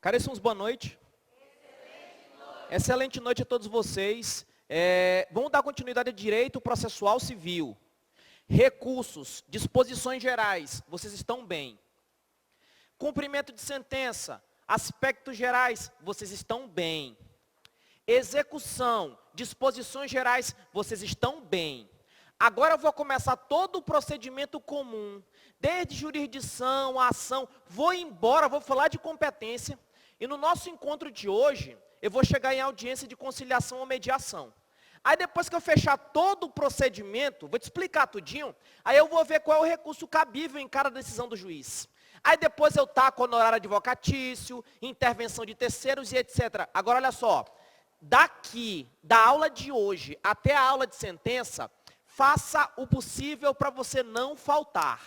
Caríssimos, boa noite. Excelente noite a todos vocês. Vamos dar continuidade a direito processual civil. Recursos, disposições gerais, vocês estão bem. Cumprimento de sentença, aspectos gerais, vocês estão bem. Execução, disposições gerais, vocês estão bem. Agora eu vou começar todo o procedimento comum, desde jurisdição, ação, vou embora, vou falar de competência. E no nosso encontro de hoje, eu vou chegar em audiência de conciliação ou mediação. Aí depois que eu fechar todo o procedimento, vou te explicar tudinho, aí eu vou ver qual é o recurso cabível em cada decisão do juiz. Aí depois eu taco honorário advocatício, intervenção de terceiros e etc. Agora olha só, daqui, da aula de hoje até a aula de sentença, faça o possível para você não faltar.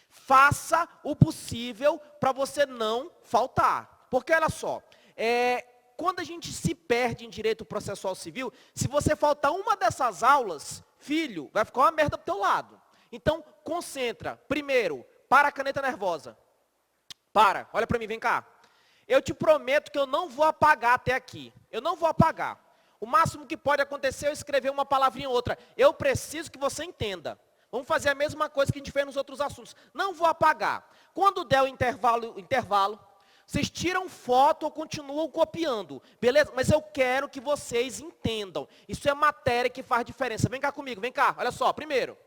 Faça o possível para você não faltar. Porque olha só, quando a gente se perde em direito processual civil, se você faltar uma dessas aulas, filho, vai ficar uma merda pro teu lado. Então, concentra. Primeiro, para a caneta nervosa. Para, olha para mim, vem cá. Eu te prometo que eu não vou apagar até aqui. Eu não vou apagar. O máximo que pode acontecer é eu escrever uma palavrinha ou outra. Eu preciso que você entenda. Vamos fazer a mesma coisa que a gente fez nos outros assuntos. Não vou apagar. Quando der o intervalo, vocês tiram foto ou continuam copiando, beleza? Mas eu quero que vocês entendam. Isso é matéria que faz diferença. Vem cá comigo, vem cá. Olha só, primeiro.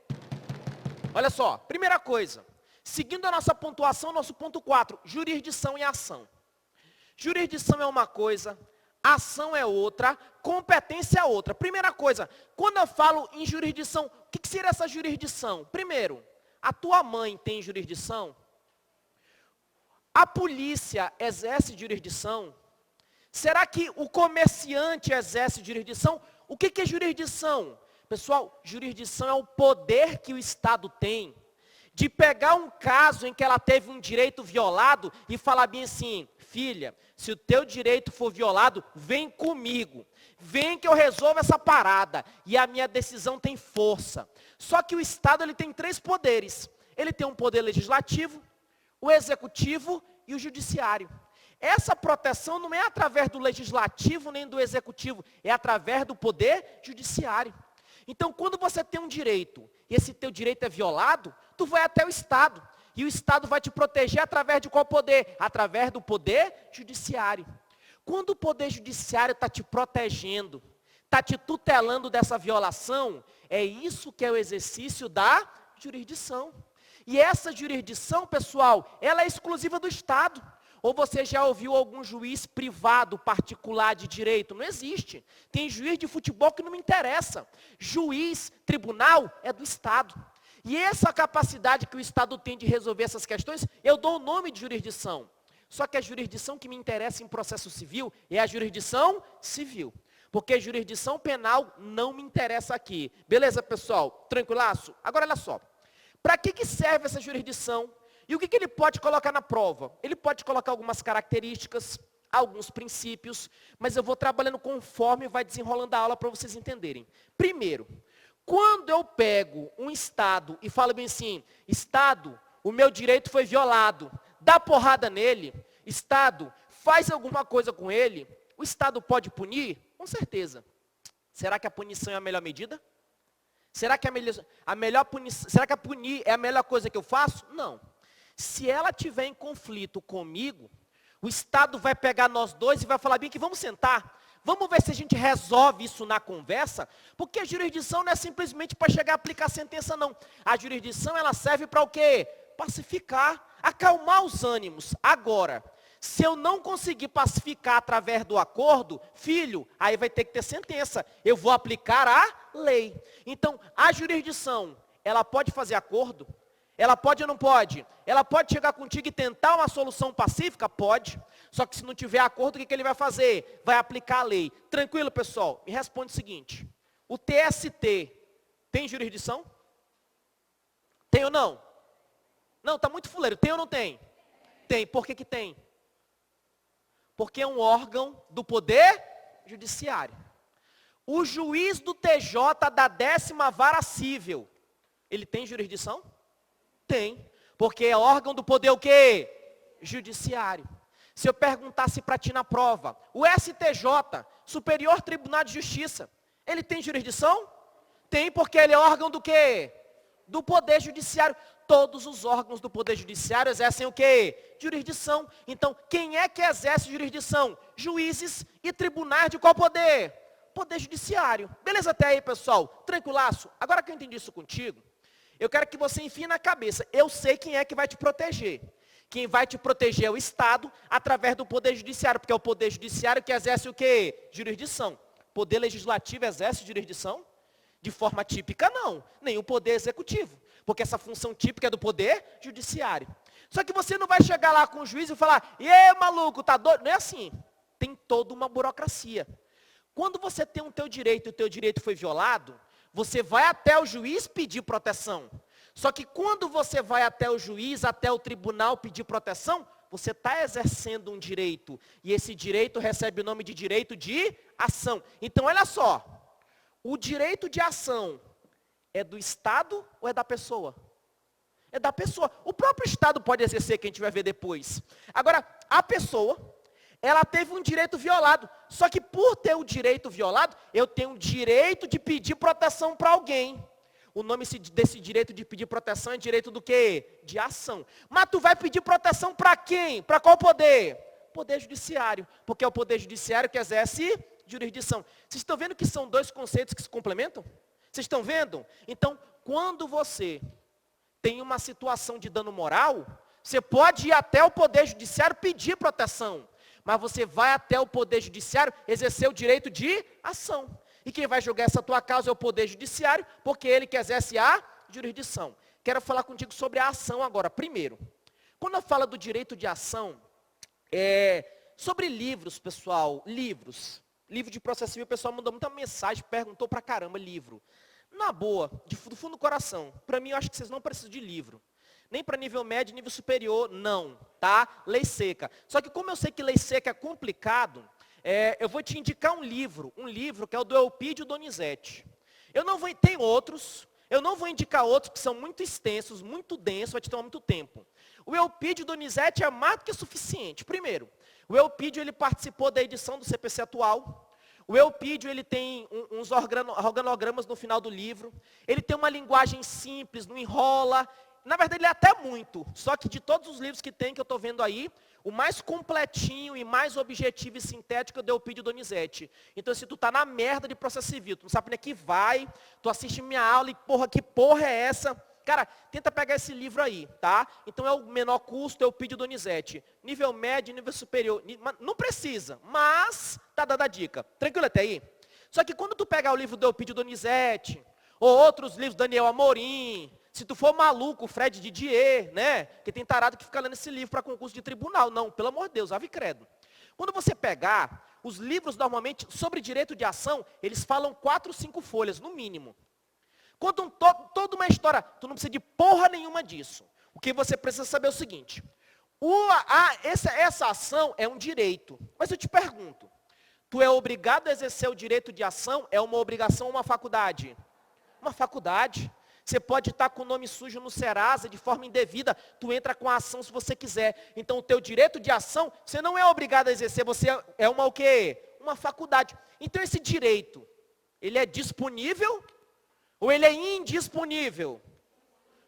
Olha só, primeira coisa. Seguindo a nossa pontuação, nosso ponto 4, jurisdição e ação. Jurisdição é uma coisa, ação é outra, competência é outra. Primeira coisa, quando eu falo em jurisdição, o que seria essa jurisdição? Primeiro, a tua mãe tem jurisdição? A polícia exerce jurisdição? Será que o comerciante exerce jurisdição? O que é jurisdição? Pessoal, jurisdição é o poder que o Estado tem de pegar um caso em que ela teve um direito violado e falar bem assim, filha, se o teu direito for violado, vem comigo. Vem que eu resolvo essa parada. E a minha decisão tem força. Só que o Estado ele tem 3 poderes. Ele tem um poder legislativo, o executivo e o judiciário. Essa proteção não é através do legislativo nem do executivo, é através do poder judiciário. Então, quando você tem um direito, e esse teu direito é violado, tu vai até o Estado. E o Estado vai te proteger através de qual poder? Através do poder judiciário. Quando o poder judiciário está te protegendo, está te tutelando dessa violação, é isso que é o exercício da jurisdição. E essa jurisdição, pessoal, ela é exclusiva do Estado. Ou você já ouviu algum juiz privado, particular de direito? Não existe. Tem juiz de futebol que não me interessa. Juiz, tribunal, é do Estado. E essa capacidade que o Estado tem de resolver essas questões, eu dou o nome de jurisdição. Só que a jurisdição que me interessa em processo civil é a jurisdição civil. Porque jurisdição penal não me interessa aqui. Beleza, pessoal? Tranquilaço? Agora, olha só. Para que serve essa jurisdição? E o que ele pode colocar na prova? Ele pode colocar algumas características, alguns princípios, mas eu vou trabalhando conforme vai desenrolando a aula para vocês entenderem. Primeiro, quando eu pego um Estado e falo bem assim, Estado, o meu direito foi violado, dá porrada nele, Estado, faz alguma coisa com ele, o Estado pode punir? Com certeza. Será que a punição é a melhor medida? Será que será que punir é a melhor coisa que eu faço? Não. Se ela tiver em conflito comigo, o Estado vai pegar nós dois e vai falar bem que vamos sentar. Vamos ver se a gente resolve isso na conversa, porque a jurisdição não é simplesmente para chegar a aplicar a sentença, não. A jurisdição, ela serve para o quê? Pacificar, acalmar os ânimos. Agora, se eu não conseguir pacificar através do acordo, filho, aí vai ter que ter sentença. Eu vou aplicar a lei. Então, a jurisdição, ela pode fazer acordo? Ela pode ou não pode? Ela pode chegar contigo e tentar uma solução pacífica? Pode. Só que se não tiver acordo, o que ele vai fazer? Vai aplicar a lei. Tranquilo, pessoal? Me responde o seguinte. O TST tem jurisdição? Tem ou não? Não, está muito fuleiro. Tem ou não tem? Tem. Por que tem? Porque é um órgão do poder judiciário. O juiz do TJ da 10ª Vara Civil, ele tem jurisdição? Tem. Porque é órgão do poder o quê? Judiciário. Se eu perguntasse para ti na prova, o STJ, Superior Tribunal de Justiça, ele tem jurisdição? Tem, porque ele é órgão do quê? Do Poder Judiciário. Todos os órgãos do Poder Judiciário exercem o quê? Jurisdição. Então, quem é que exerce jurisdição? Juízes e tribunais de qual poder? Poder Judiciário. Beleza até aí, pessoal? Tranquilaço? Agora que eu entendi isso contigo, eu quero que você enfie na cabeça. Eu sei quem é que vai te proteger. Quem vai te proteger é o Estado, através do Poder Judiciário, porque é o Poder Judiciário que exerce o quê? Jurisdição. Poder Legislativo exerce jurisdição? De forma típica, não. Nem o Poder Executivo. Porque essa função típica é do Poder Judiciário. Só que você não vai chegar lá com o juiz e falar, e aí, maluco, tá doido? Não é assim. Tem toda uma burocracia. Quando você tem o teu direito e o teu direito foi violado, você vai até o juiz pedir proteção. Só que quando você vai até o juiz, até o tribunal pedir proteção, você está exercendo um direito. E esse direito recebe o nome de direito de ação. Então, olha só. O direito de ação é do Estado ou é da pessoa? É da pessoa. O próprio Estado pode exercer, que a gente vai ver depois. Agora, a pessoa, ela teve um direito violado. Só que por ter o direito violado, eu tenho o direito de pedir proteção para alguém. O nome desse direito de pedir proteção é direito do quê? De ação. Mas tu vai pedir proteção para quem? Para qual poder? Poder Judiciário. Porque é o Poder Judiciário que exerce jurisdição. Vocês estão vendo que são dois conceitos que se complementam? Vocês estão vendo? Então, quando você tem uma situação de dano moral, você pode ir até o Poder Judiciário pedir proteção. Mas você vai até o Poder Judiciário exercer o direito de ação. E quem vai julgar essa tua causa é o Poder Judiciário, porque ele que exerce a jurisdição. Quero falar contigo sobre a ação agora. Primeiro, quando eu falo do direito de ação, sobre livros, pessoal, livros. Livro de processo civil, o pessoal mandou muita mensagem, perguntou pra caramba, livro. Na boa, do fundo do coração, para mim eu acho que vocês não precisam de livro. Nem para nível médio, nível superior, não, tá? Lei seca. Só que como eu sei que lei seca é complicado, eu vou te indicar um livro que é o do Elpidio Donizete. Tem outros, eu não vou indicar outros que são muito extensos, muito densos, vai te tomar muito tempo. O Elpidio Donizete é mais do que suficiente. Primeiro, o Elpidio ele participou da edição do CPC atual. O Elpidio ele tem uns organogramas no final do livro. Ele tem uma linguagem simples, não enrola. Na verdade, ele é até muito. Só que de todos os livros que tem, que eu estou vendo aí, o mais completinho e mais objetivo e sintético é o do Elpidio Donizete. Então, se tu tá na merda de processo civil, tu não sabe nem que vai, tu assiste minha aula e, porra, que porra é essa? Cara, tenta pegar esse livro aí, tá? Então, é o menor custo, é o Elpidio Donizete. Nível médio, nível superior. Não precisa, mas tá dando a dica. Tranquilo até aí? Só que quando tu pegar o livro do Elpidio Donizete, ou outros livros, Daniel Amorim, se tu for maluco, Fred Didier, né? Que tem tarado que fica lendo esse livro para concurso de tribunal. Não, pelo amor de Deus, ave credo. Quando você pegar, os livros normalmente, sobre direito de ação, eles falam 4, 5 folhas, no mínimo. Contam toda uma história, tu não precisa de porra nenhuma disso. O que você precisa saber é o seguinte, essa ação é um direito. Mas eu te pergunto, tu é obrigado a exercer o direito de ação, é uma obrigação ou uma faculdade? Uma faculdade. Você pode estar com o nome sujo no Serasa de forma indevida, tu entra com a ação se você quiser. Então o teu direito de ação, você não é obrigado a exercer, você é uma o quê? Uma faculdade. Então esse direito, ele é disponível ou ele é indisponível?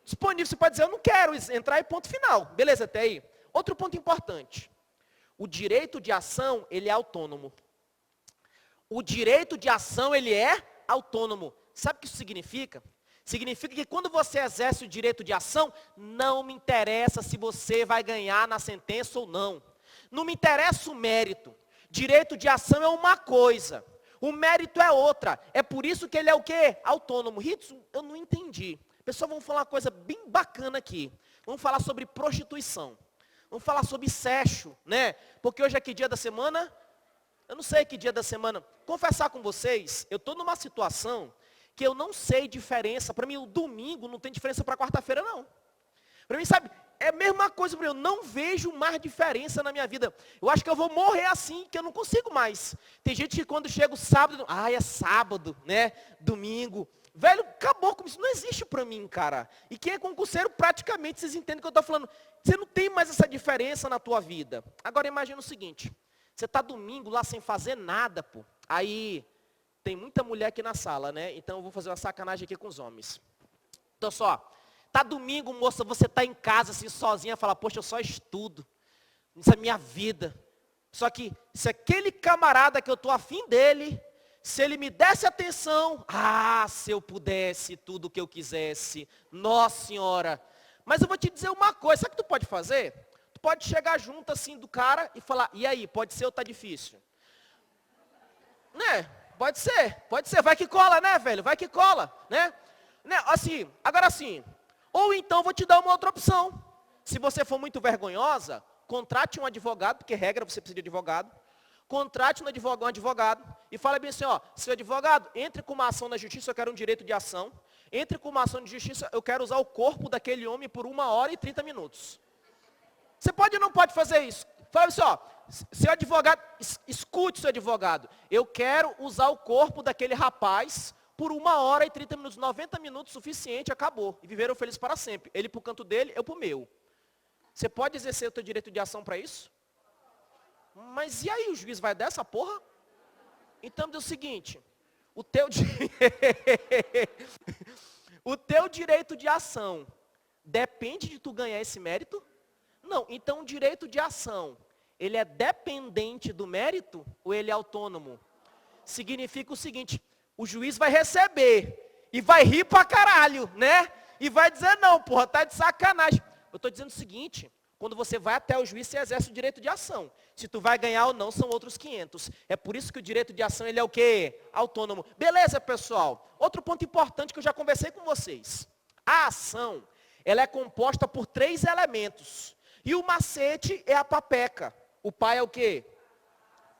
Disponível, você pode dizer, eu não quero entrar e ponto final. Beleza, até aí. Outro ponto importante. O direito de ação, ele é autônomo. O direito de ação, ele é autônomo. Sabe o que isso significa? Significa que quando você exerce o direito de ação, não me interessa se você vai ganhar na sentença ou não. Não me interessa o mérito. Direito de ação é uma coisa. O mérito é outra. É por isso que ele é o quê? Autônomo. Ritsu, eu não entendi. Pessoal, vamos falar uma coisa bem bacana aqui. Vamos falar sobre prostituição. Vamos falar sobre sexo, né? Porque hoje é que dia da semana? Eu não sei que dia da semana. Confessar com vocês, eu estou numa situação que eu não sei diferença. Para mim, o domingo não tem diferença para quarta-feira, não. Para mim, sabe, é a mesma coisa para mim. Eu não vejo mais diferença na minha vida. Eu acho que eu vou morrer assim, que eu não consigo mais. Tem gente que quando chega o sábado, é sábado, né? Domingo. Velho, acabou com isso. Não existe para mim, cara. E quem é concurseiro, praticamente, vocês entendem o que eu estou falando. Você não tem mais essa diferença na tua vida. Agora imagina o seguinte. Você está domingo lá sem fazer nada, pô. Aí, tem muita mulher aqui na sala, né? Então eu vou fazer uma sacanagem aqui com os homens. Então só, tá domingo, moça, você está em casa assim, sozinha, fala, poxa, eu só estudo. Isso é minha vida. Só que, se aquele camarada que eu estou afim dele, se ele me desse atenção, se eu pudesse tudo o que eu quisesse, nossa senhora. Mas eu vou te dizer uma coisa, sabe o que tu pode fazer? Tu pode chegar junto assim do cara e falar, e aí, pode ser ou tá difícil? Né? Pode ser, vai que cola, né, velho? Vai que cola, né? Assim, agora assim, ou então vou te dar uma outra opção. Se você for muito vergonhosa, contrate um advogado, porque regra você precisa de advogado. Contrate um advogado e fala bem assim, ó, seu advogado, entre com uma ação na justiça, eu quero um direito de ação. Entre com uma ação de justiça, eu quero usar o corpo daquele homem por 1 hora e 30 minutos. Você pode ou não pode fazer isso? Fala assim, ó, seu advogado, escute seu advogado. Eu quero usar o corpo daquele rapaz por 1 hora e 30 minutos. 90 minutos, suficiente, acabou. E viveram felizes para sempre. Ele para o canto dele, eu para o meu. Você pode exercer o teu direito de ação para isso? Mas e aí, o juiz vai dar essa porra? Então, é o seguinte, o teu direito de ação depende de tu ganhar esse mérito? Não, então o direito de ação, ele é dependente do mérito ou ele é autônomo? Significa o seguinte, o juiz vai receber e vai rir pra caralho, né? E vai dizer, não, porra, tá de sacanagem. Eu estou dizendo o seguinte, quando você vai até o juiz, você exerce o direito de ação. Se tu vai ganhar ou não, são outros 500. É por isso que o direito de ação, ele é o quê? Autônomo. Beleza, pessoal? Outro ponto importante que eu já conversei com vocês. A ação, ela é composta por 3 elementos. E o macete é a papeca. O pai é o quê?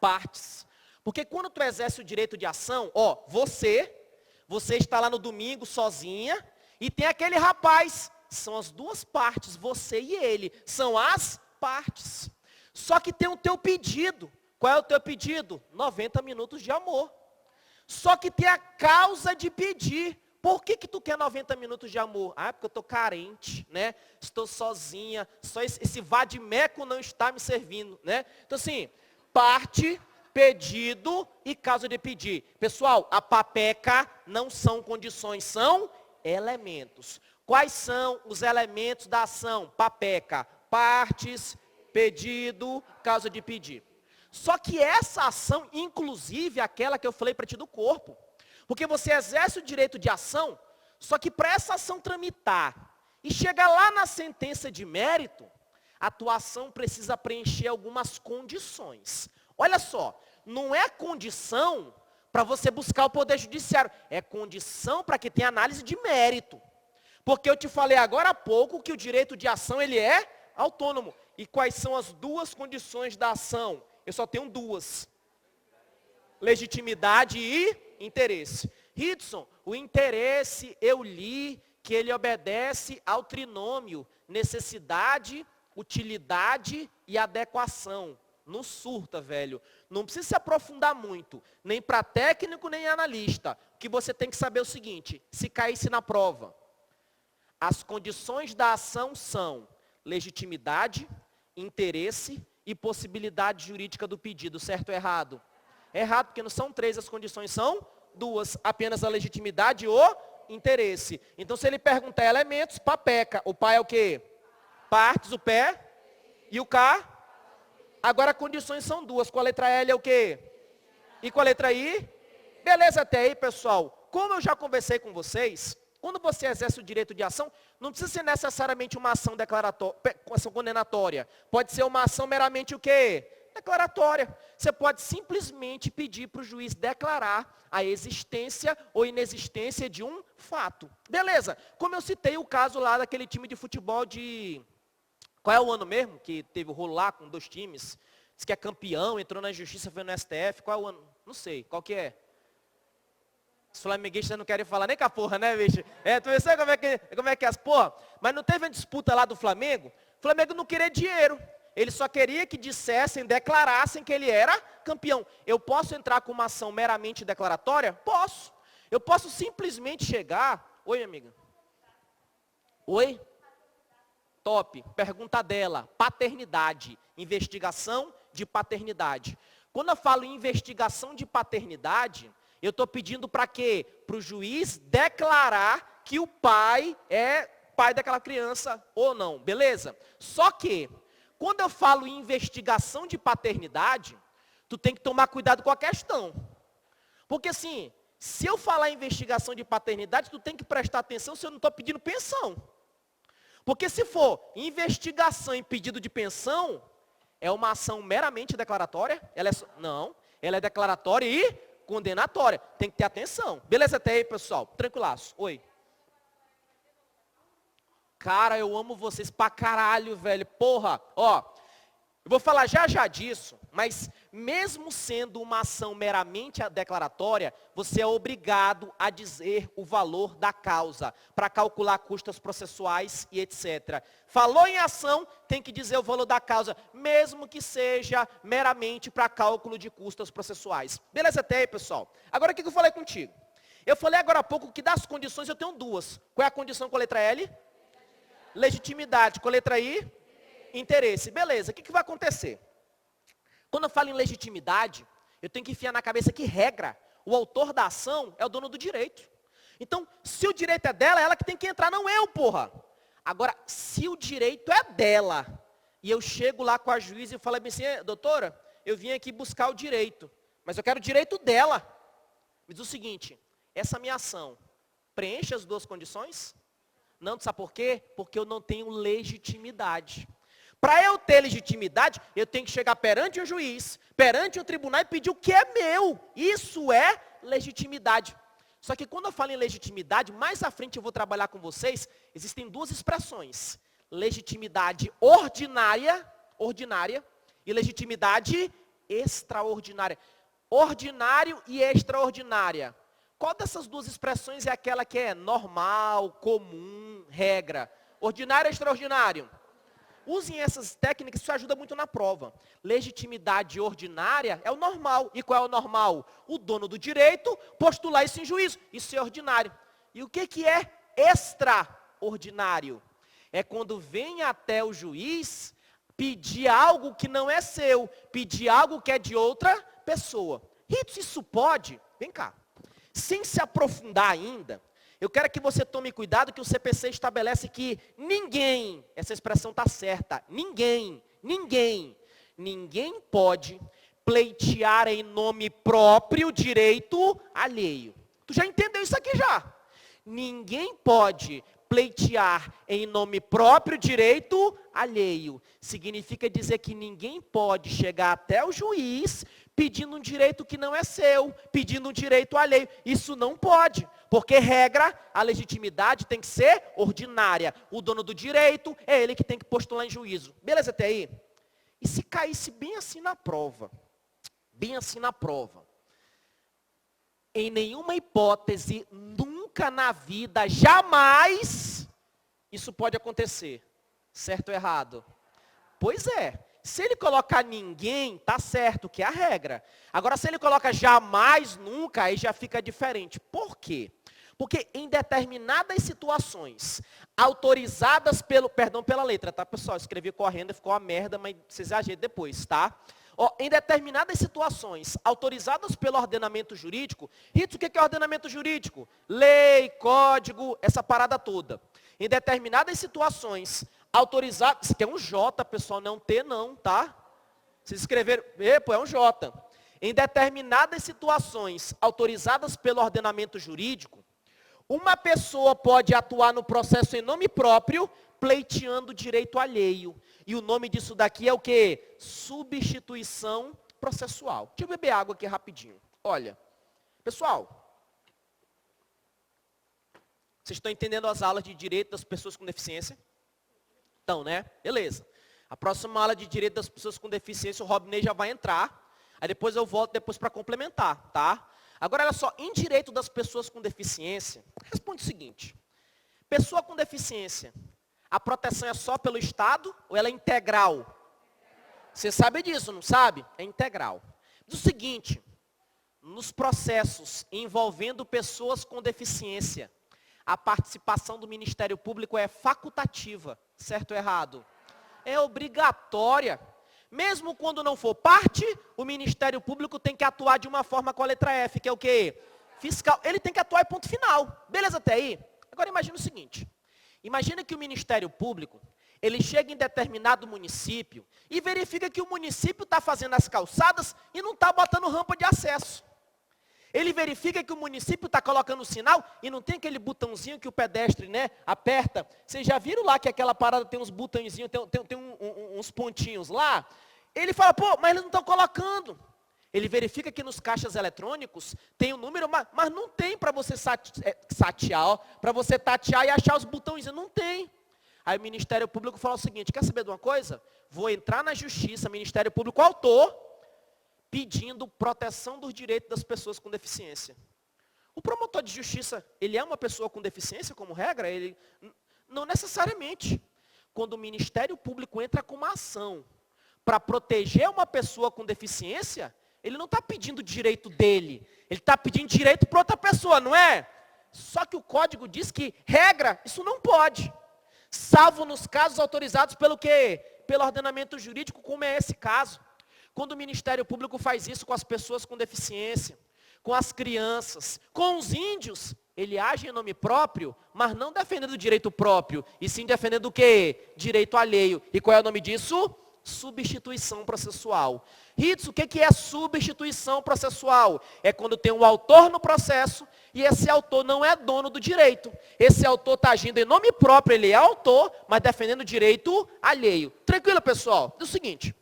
Partes. Porque quando tu exerce o direito de ação, ó, você está lá no domingo sozinha, e tem aquele rapaz. São as 2 partes, você e ele. São as partes. Só que tem o teu pedido. Qual é o teu pedido? 90 minutos de amor. Só que tem a causa de pedir. Por que tu quer 90 minutos de amor? Porque eu estou carente, né? Estou sozinha. Só esse vadimeco não está me servindo, né? Então assim, parte, pedido e causa de pedir. Pessoal, a papeca não são condições, são elementos. Quais são os elementos da ação? Papeca, partes, pedido, causa de pedir. Só que essa ação, inclusive aquela que eu falei para ti do corpo, porque você exerce o direito de ação, só que para essa ação tramitar e chegar lá na sentença de mérito, a tua ação precisa preencher algumas condições. Olha só, não é condição para você buscar o poder judiciário, é condição para que tenha análise de mérito. Porque eu te falei agora há pouco que o direito de ação, ele é autônomo. E quais são as 2 condições da ação? Eu só tenho 2. Legitimidade e interesse. Hudson, o interesse, eu li que ele obedece ao trinômio necessidade, utilidade e adequação. Não surta, velho. Não precisa se aprofundar muito, nem para técnico, nem analista. O que você tem que saber é o seguinte, se caísse na prova, as condições da ação são legitimidade, interesse e possibilidade jurídica do pedido, certo ou errado? Errado, porque não são 3 as condições, são 2, apenas a legitimidade e o interesse. Então, se ele perguntar elementos, papeca, o pai é o quê? Partes, o pé, e o cá? Agora, condições são 2, com a letra L é o quê? E com a letra I? Beleza até aí, pessoal? Como eu já conversei com vocês, quando você exerce o direito de ação, não precisa ser necessariamente uma ação condenatória. Pode ser uma ação meramente o quê? Declaratória. Você pode simplesmente pedir para o juiz declarar a existência ou inexistência de um fato. Beleza. Como eu citei o caso lá daquele time de futebol de... Qual é o ano mesmo que teve o rolo lá com 2 times? Diz que é campeão, entrou na justiça, foi no STF. Qual é o ano? Não sei. Qual que é? Os flamenguistas não querem falar nem com a porra, né, bicho? Tu vê sabe como é que é as porra? Mas não teve uma disputa lá do Flamengo? O Flamengo não queria dinheiro. Ele só queria que dissessem, declarassem que ele era campeão. Eu posso entrar com uma ação meramente declaratória? Posso. Eu posso simplesmente chegar... Oi, amiga. Oi? Top. Pergunta dela. Paternidade. Investigação de paternidade. Quando eu falo em investigação de paternidade, eu estou pedindo para quê? Para o juiz declarar que o pai é pai daquela criança ou não. Beleza? Só que, quando eu falo em investigação de paternidade, tu tem que tomar cuidado com a questão. Porque assim, se eu falar em investigação de paternidade, tu tem que prestar atenção se eu não estou pedindo pensão. Porque se for investigação em pedido de pensão, é uma ação meramente declaratória? Não, ela é declaratória e condenatória. Tem que ter atenção. Beleza até aí, pessoal? Tranquilaço. Oi. Cara, eu amo vocês pra caralho, velho. Porra, ó. Eu vou falar já disso, mas mesmo sendo uma ação meramente declaratória, você é obrigado a dizer o valor da causa, para calcular custas processuais e etc. Falou em ação, tem que dizer o valor da causa, mesmo que seja meramente para cálculo de custas processuais. Beleza até aí, pessoal? Agora, o que eu falei contigo? Eu falei agora há pouco que das condições eu tenho duas. Qual é a condição com a letra L? Legitimidade. Com a letra I? Interesse. Beleza, o que vai acontecer? Quando eu falo em legitimidade, eu tenho que enfiar na cabeça que regra, o autor da ação é o dono do direito. Então, se o direito é dela, é ela que tem que entrar, não eu, porra. Agora, se o direito é dela, e eu chego lá com a juíza e falo assim, doutora, eu vim aqui buscar o direito, mas eu quero o direito dela. Me diz o seguinte, essa minha ação preenche as duas condições? Não, sabe por quê? Porque eu não tenho legitimidade. Para eu ter legitimidade, eu tenho que chegar perante um juiz, perante um tribunal e pedir o que é meu. Isso é legitimidade. Só que quando eu falo em legitimidade, mais à frente eu vou trabalhar com vocês, existem duas expressões. Legitimidade ordinária e legitimidade extraordinária. Ordinário e extraordinária. Qual dessas duas expressões é aquela que é normal, comum, regra? Ordinário ou extraordinário? Usem essas técnicas, isso ajuda muito na prova. Legitimidade ordinária é o normal. E qual é o normal? O dono do direito postular isso em juízo. Isso é ordinário. E o que é extraordinário? É quando vem até o juiz pedir algo que não é seu, pedir algo que é de outra pessoa. Ritos, isso pode? Vem cá. Sem se aprofundar ainda, eu quero que você tome cuidado que o CPC estabelece que ninguém, essa expressão está certa, ninguém pode pleitear em nome próprio direito alheio. Tu já entendeu isso aqui já? Ninguém pode pleitear em nome próprio direito alheio. Significa dizer que ninguém pode chegar até o juiz pedindo um direito que não é seu, pedindo um direito alheio. Isso não pode, porque regra, a legitimidade tem que ser ordinária. O dono do direito é ele que tem que postular em juízo. Beleza até aí? E se caísse bem assim na prova? Bem assim na prova. Em nenhuma hipótese, nunca na vida, jamais, isso pode acontecer. Certo ou errado? Pois é. Se ele colocar ninguém, tá certo, que é a regra. Agora, se ele coloca jamais, nunca, aí já fica diferente. Por quê? Porque em determinadas situações, autorizadas pela letra, tá, pessoal? Escrevi correndo, ficou uma merda, mas vocês ajeitam depois, tá? Ó, em determinadas situações, autorizadas pelo ordenamento jurídico, Ritos, o que é ordenamento jurídico? Lei, código, essa parada toda. Em determinadas situações, autorizadas, isso aqui é um J, pessoal, não T não, tá? Vocês escreveram, é um J. Em determinadas situações, autorizadas pelo ordenamento jurídico, uma pessoa pode atuar no processo em nome próprio, pleiteando direito alheio. E o nome disso daqui é o quê? Substituição processual. Deixa eu beber água aqui rapidinho. Olha, pessoal, vocês estão entendendo as aulas de direito das pessoas com deficiência? Então, né? Beleza. A próxima aula de direito das pessoas com deficiência, o Robney já vai entrar. Aí depois eu volto depois para complementar, tá? Agora, olha só, em direito das pessoas com deficiência, responde o seguinte. Pessoa com deficiência, a proteção é só pelo Estado ou ela é integral? Você sabe disso, não sabe? É integral. Diz o seguinte, nos processos envolvendo pessoas com deficiência, a participação do Ministério Público é facultativa, certo ou errado? É obrigatória. Mesmo quando não for parte, o Ministério Público tem que atuar de uma forma com a letra F, que é o quê? Fiscal. Ele tem que atuar e ponto final. Beleza até aí? Agora imagina o seguinte. Imagina que o Ministério Público, ele chega em determinado município e verifica que o município está fazendo as calçadas e não está botando rampa de acesso. Ele verifica que o município está colocando o sinal e não tem aquele botãozinho que o pedestre, né, aperta. Vocês já viram lá que aquela parada tem uns botõezinhos, tem uns pontinhos lá? Ele fala, pô, mas eles não estão colocando. Ele verifica que nos caixas eletrônicos tem o número, mas não tem para você para você tatear e achar os botõezinhos. Não tem. Aí o Ministério Público fala o seguinte, quer saber de uma coisa? Vou entrar na Justiça, Ministério Público autor, pedindo proteção dos direitos das pessoas com deficiência. O promotor de justiça, ele é uma pessoa com deficiência, como regra? Ele não necessariamente. Quando o Ministério Público entra com uma ação para proteger uma pessoa com deficiência, ele não está pedindo direito dele, ele está pedindo direito para outra pessoa, não é? Só que o código diz que, regra, isso não pode. Salvo nos casos autorizados pelo quê? Pelo ordenamento jurídico, como é esse caso. Quando o Ministério Público faz isso com as pessoas com deficiência, com as crianças, com os índios, ele age em nome próprio, mas não defendendo o direito próprio, e sim defendendo o quê? Direito alheio. E qual é o nome disso? Substituição processual. Ritz, o que é substituição processual? É quando tem um autor no processo e esse autor não é dono do direito. Esse autor está agindo em nome próprio, ele é autor, mas defendendo o direito alheio. Tranquilo, pessoal? É o seguinte,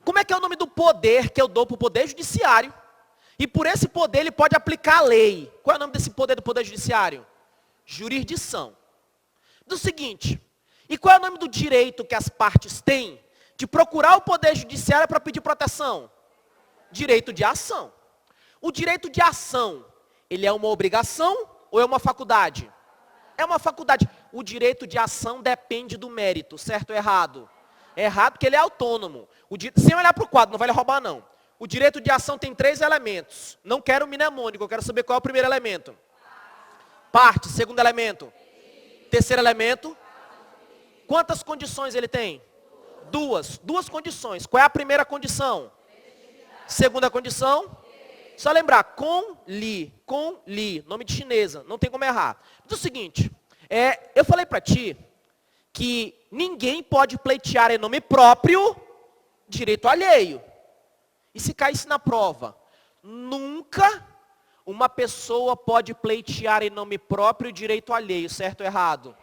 como é que é o nome do poder que eu dou para o Poder Judiciário? E por esse poder ele pode aplicar a lei. Qual é o nome desse poder do Poder Judiciário? Jurisdição. Do seguinte, e qual é o nome do direito que as partes têm de procurar o Poder Judiciário para pedir proteção? Direito de ação. O direito de ação, ele é uma obrigação ou é uma faculdade? É uma faculdade. O direito de ação depende do mérito, certo ou errado? É errado porque ele é autônomo. Sem olhar para o quadro, não vai lhe roubar não. O direito de ação tem 3 elementos. Não quero mnemônico, eu quero saber qual é o primeiro elemento. Parte, segundo elemento. Terceiro elemento. Quantas condições ele tem? Duas condições. Qual é a primeira condição? Segunda condição? Só lembrar, com li, nome de chinesa, não tem como errar. Diz o seguinte, eu falei para ti que ninguém pode pleitear em nome próprio direito alheio. E se caísse na prova? Nunca uma pessoa pode pleitear em nome próprio direito alheio, certo ou errado?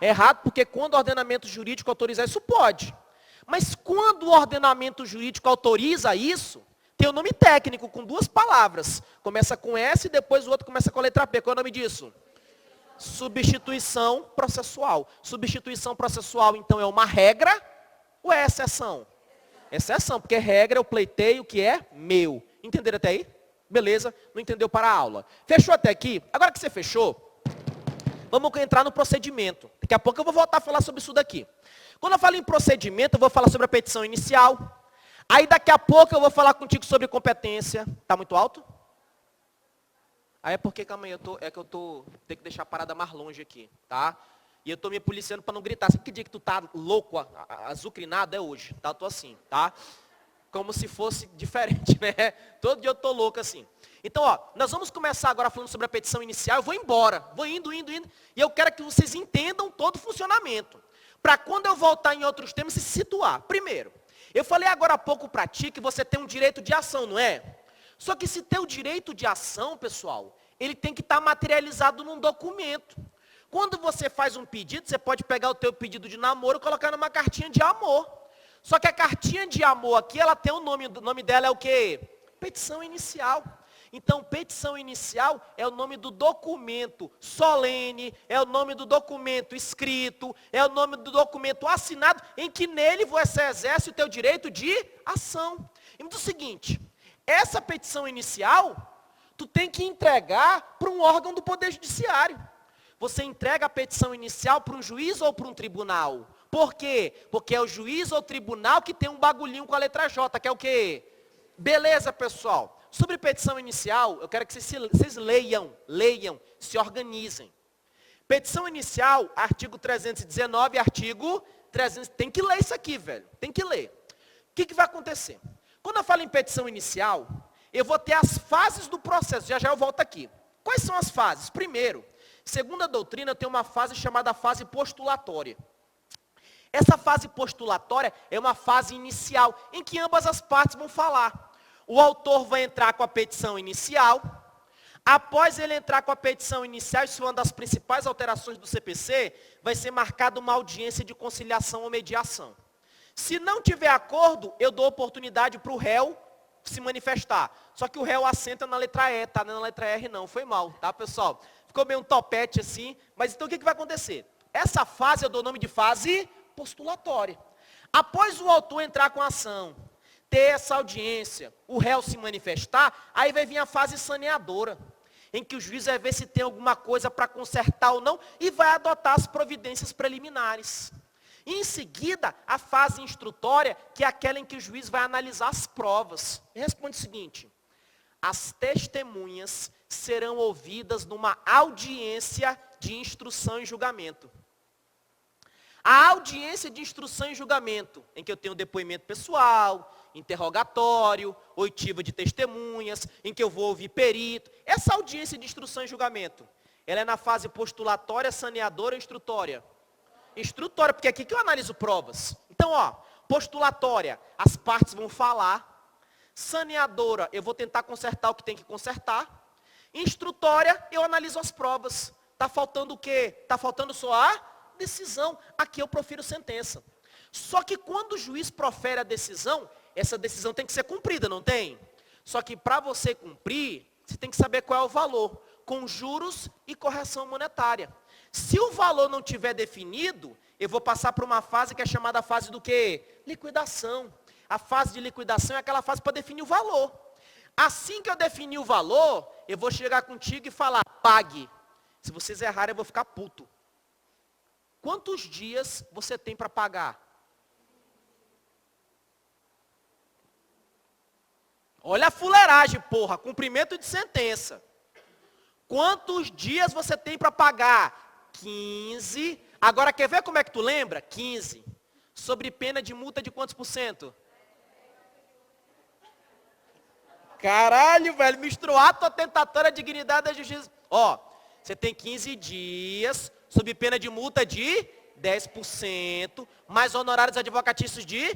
Errado porque quando o ordenamento jurídico autoriza isso, pode. Mas quando o ordenamento jurídico autoriza isso, tem o nome técnico com 2 palavras. Começa com S e depois o outro começa com a letra P. Qual é o nome disso? Substituição processual. Substituição processual, então, é uma regra ou é exceção? Exceção, porque regra eu pleiteio o que é meu. Entenderam até aí? Beleza, não entendeu para a aula. Fechou até aqui? Agora que você fechou, vamos entrar no procedimento. Daqui a pouco eu vou voltar a falar sobre isso daqui. Quando eu falo em procedimento, eu vou falar sobre a petição inicial. Aí daqui a pouco eu vou falar contigo sobre competência. Está muito alto? Aí é porque, calma aí, tenho que deixar a parada mais longe aqui, tá? E eu estou me policiando para não gritar. Sabe que dia que tu tá louco, azucrinado? É hoje, tá? Eu tô assim, tá? Como se fosse diferente, né? Todo dia eu tô louco assim. Então, ó, nós vamos começar agora falando sobre a petição inicial. Eu vou embora, vou indo. E eu quero que vocês entendam todo o funcionamento. Para quando eu voltar em outros temas, se situar. Primeiro, eu falei agora há pouco para ti que você tem um direito de ação, não é? Só que esse teu direito de ação, pessoal, ele tem que estar materializado num documento. Quando você faz um pedido, você pode pegar o teu pedido de namoro e colocar numa cartinha de amor. Só que a cartinha de amor aqui, ela tem o nome dela é o quê? Petição inicial. Então, petição inicial é o nome do documento solene, é o nome do documento escrito, é o nome do documento assinado, em que nele você exerce o teu direito de ação. E me diz o seguinte, essa petição inicial, tu tem que entregar para um órgão do Poder Judiciário. Você entrega a petição inicial para um juiz ou para um tribunal? Por quê? Porque é o juiz ou o tribunal que tem um bagulhinho com a letra J, que é o quê? Beleza, pessoal. Sobre petição inicial, eu quero que vocês leiam, se organizem. Petição inicial, artigo 319, artigo 300. Tem que ler isso aqui, velho. Tem que ler. O que vai acontecer? Quando eu falo em petição inicial, eu vou ter as fases do processo. Já eu volto aqui. Quais são as fases? Primeiro, segundo a doutrina, tem uma fase chamada fase postulatória. Essa fase postulatória é uma fase inicial, em que ambas as partes vão falar. O autor vai entrar com a petição inicial. Após ele entrar com a petição inicial, isso é uma das principais alterações do CPC, vai ser marcada uma audiência de conciliação ou mediação. Se não tiver acordo, eu dou oportunidade para o réu se manifestar. Só que o réu assenta na letra E, tá? Não é na letra R não, foi mal, tá, pessoal? Ficou meio um topete assim, mas então o que vai acontecer? Essa fase eu dou o nome de fase postulatória. Após o autor entrar com a ação, ter essa audiência, o réu se manifestar, aí vai vir a fase saneadora, em que o juiz vai ver se tem alguma coisa para consertar ou não, e vai adotar as providências preliminares. E em seguida, a fase instrutória, que é aquela em que o juiz vai analisar as provas. E responde o seguinte: as testemunhas serão ouvidas numa audiência de instrução e julgamento. A audiência de instrução e julgamento, em que eu tenho depoimento pessoal, interrogatório, oitiva de testemunhas, em que eu vou ouvir perito. Essa audiência de instrução e julgamento, ela é na fase postulatória, saneadora ou instrutória? Instrutória, porque é aqui que eu analiso provas. Então, postulatória, as partes vão falar. Saneadora, eu vou tentar consertar o que tem que consertar. Instrutória, eu analiso as provas. Está faltando o quê? Está faltando só a decisão. Aqui eu profiro sentença. Só que quando o juiz profere a decisão, essa decisão tem que ser cumprida, não tem? Só que para você cumprir, você tem que saber qual é o valor, com juros e correção monetária. Se o valor não tiver definido, eu vou passar para uma fase que é chamada fase do quê? Liquidação. A fase de liquidação é aquela fase para definir o valor. Assim que eu definir o valor, eu vou chegar contigo e falar, pague. Se vocês errarem, eu vou ficar puto. Quantos dias você tem para pagar? Olha a fuleiragem, porra, cumprimento de sentença. Quantos dias você tem para pagar? 15. Agora, quer ver como é que tu lembra? 15. Sobre pena de multa de quantos por cento? Caralho, velho, misturou ato atentatório à dignidade da justiça. Você tem 15 dias, sob pena de multa de 10%, mais honorários advocatícios de...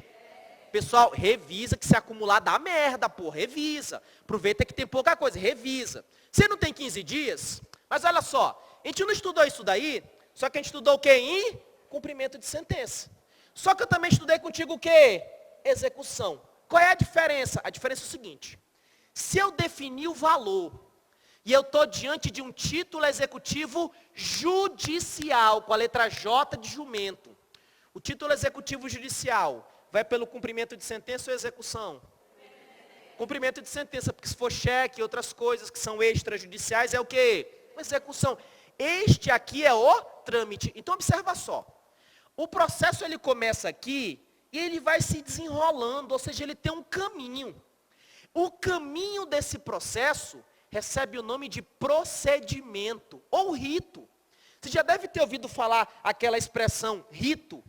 Pessoal, revisa que se acumular dá merda, pô, revisa. Aproveita que tem pouca coisa, revisa. Você não tem 15 dias, mas olha só, a gente não estudou isso daí, só que a gente estudou o quê? Em cumprimento de sentença. Só que eu também estudei contigo o quê? Execução. Qual é a diferença? A diferença é o seguinte, se eu definir o valor, e eu estou diante de um título executivo judicial, com a letra J de jumento. O título executivo judicial vai pelo cumprimento de sentença ou execução? Cumprimento de sentença, porque se for cheque e outras coisas que são extrajudiciais, é o quê? Execução. Este aqui é o trâmite. Então, observa só. O processo, ele começa aqui e ele vai se desenrolando, ou seja, ele tem um caminho. O caminho desse processo recebe o nome de procedimento ou rito. Você já deve ter ouvido falar aquela expressão rito.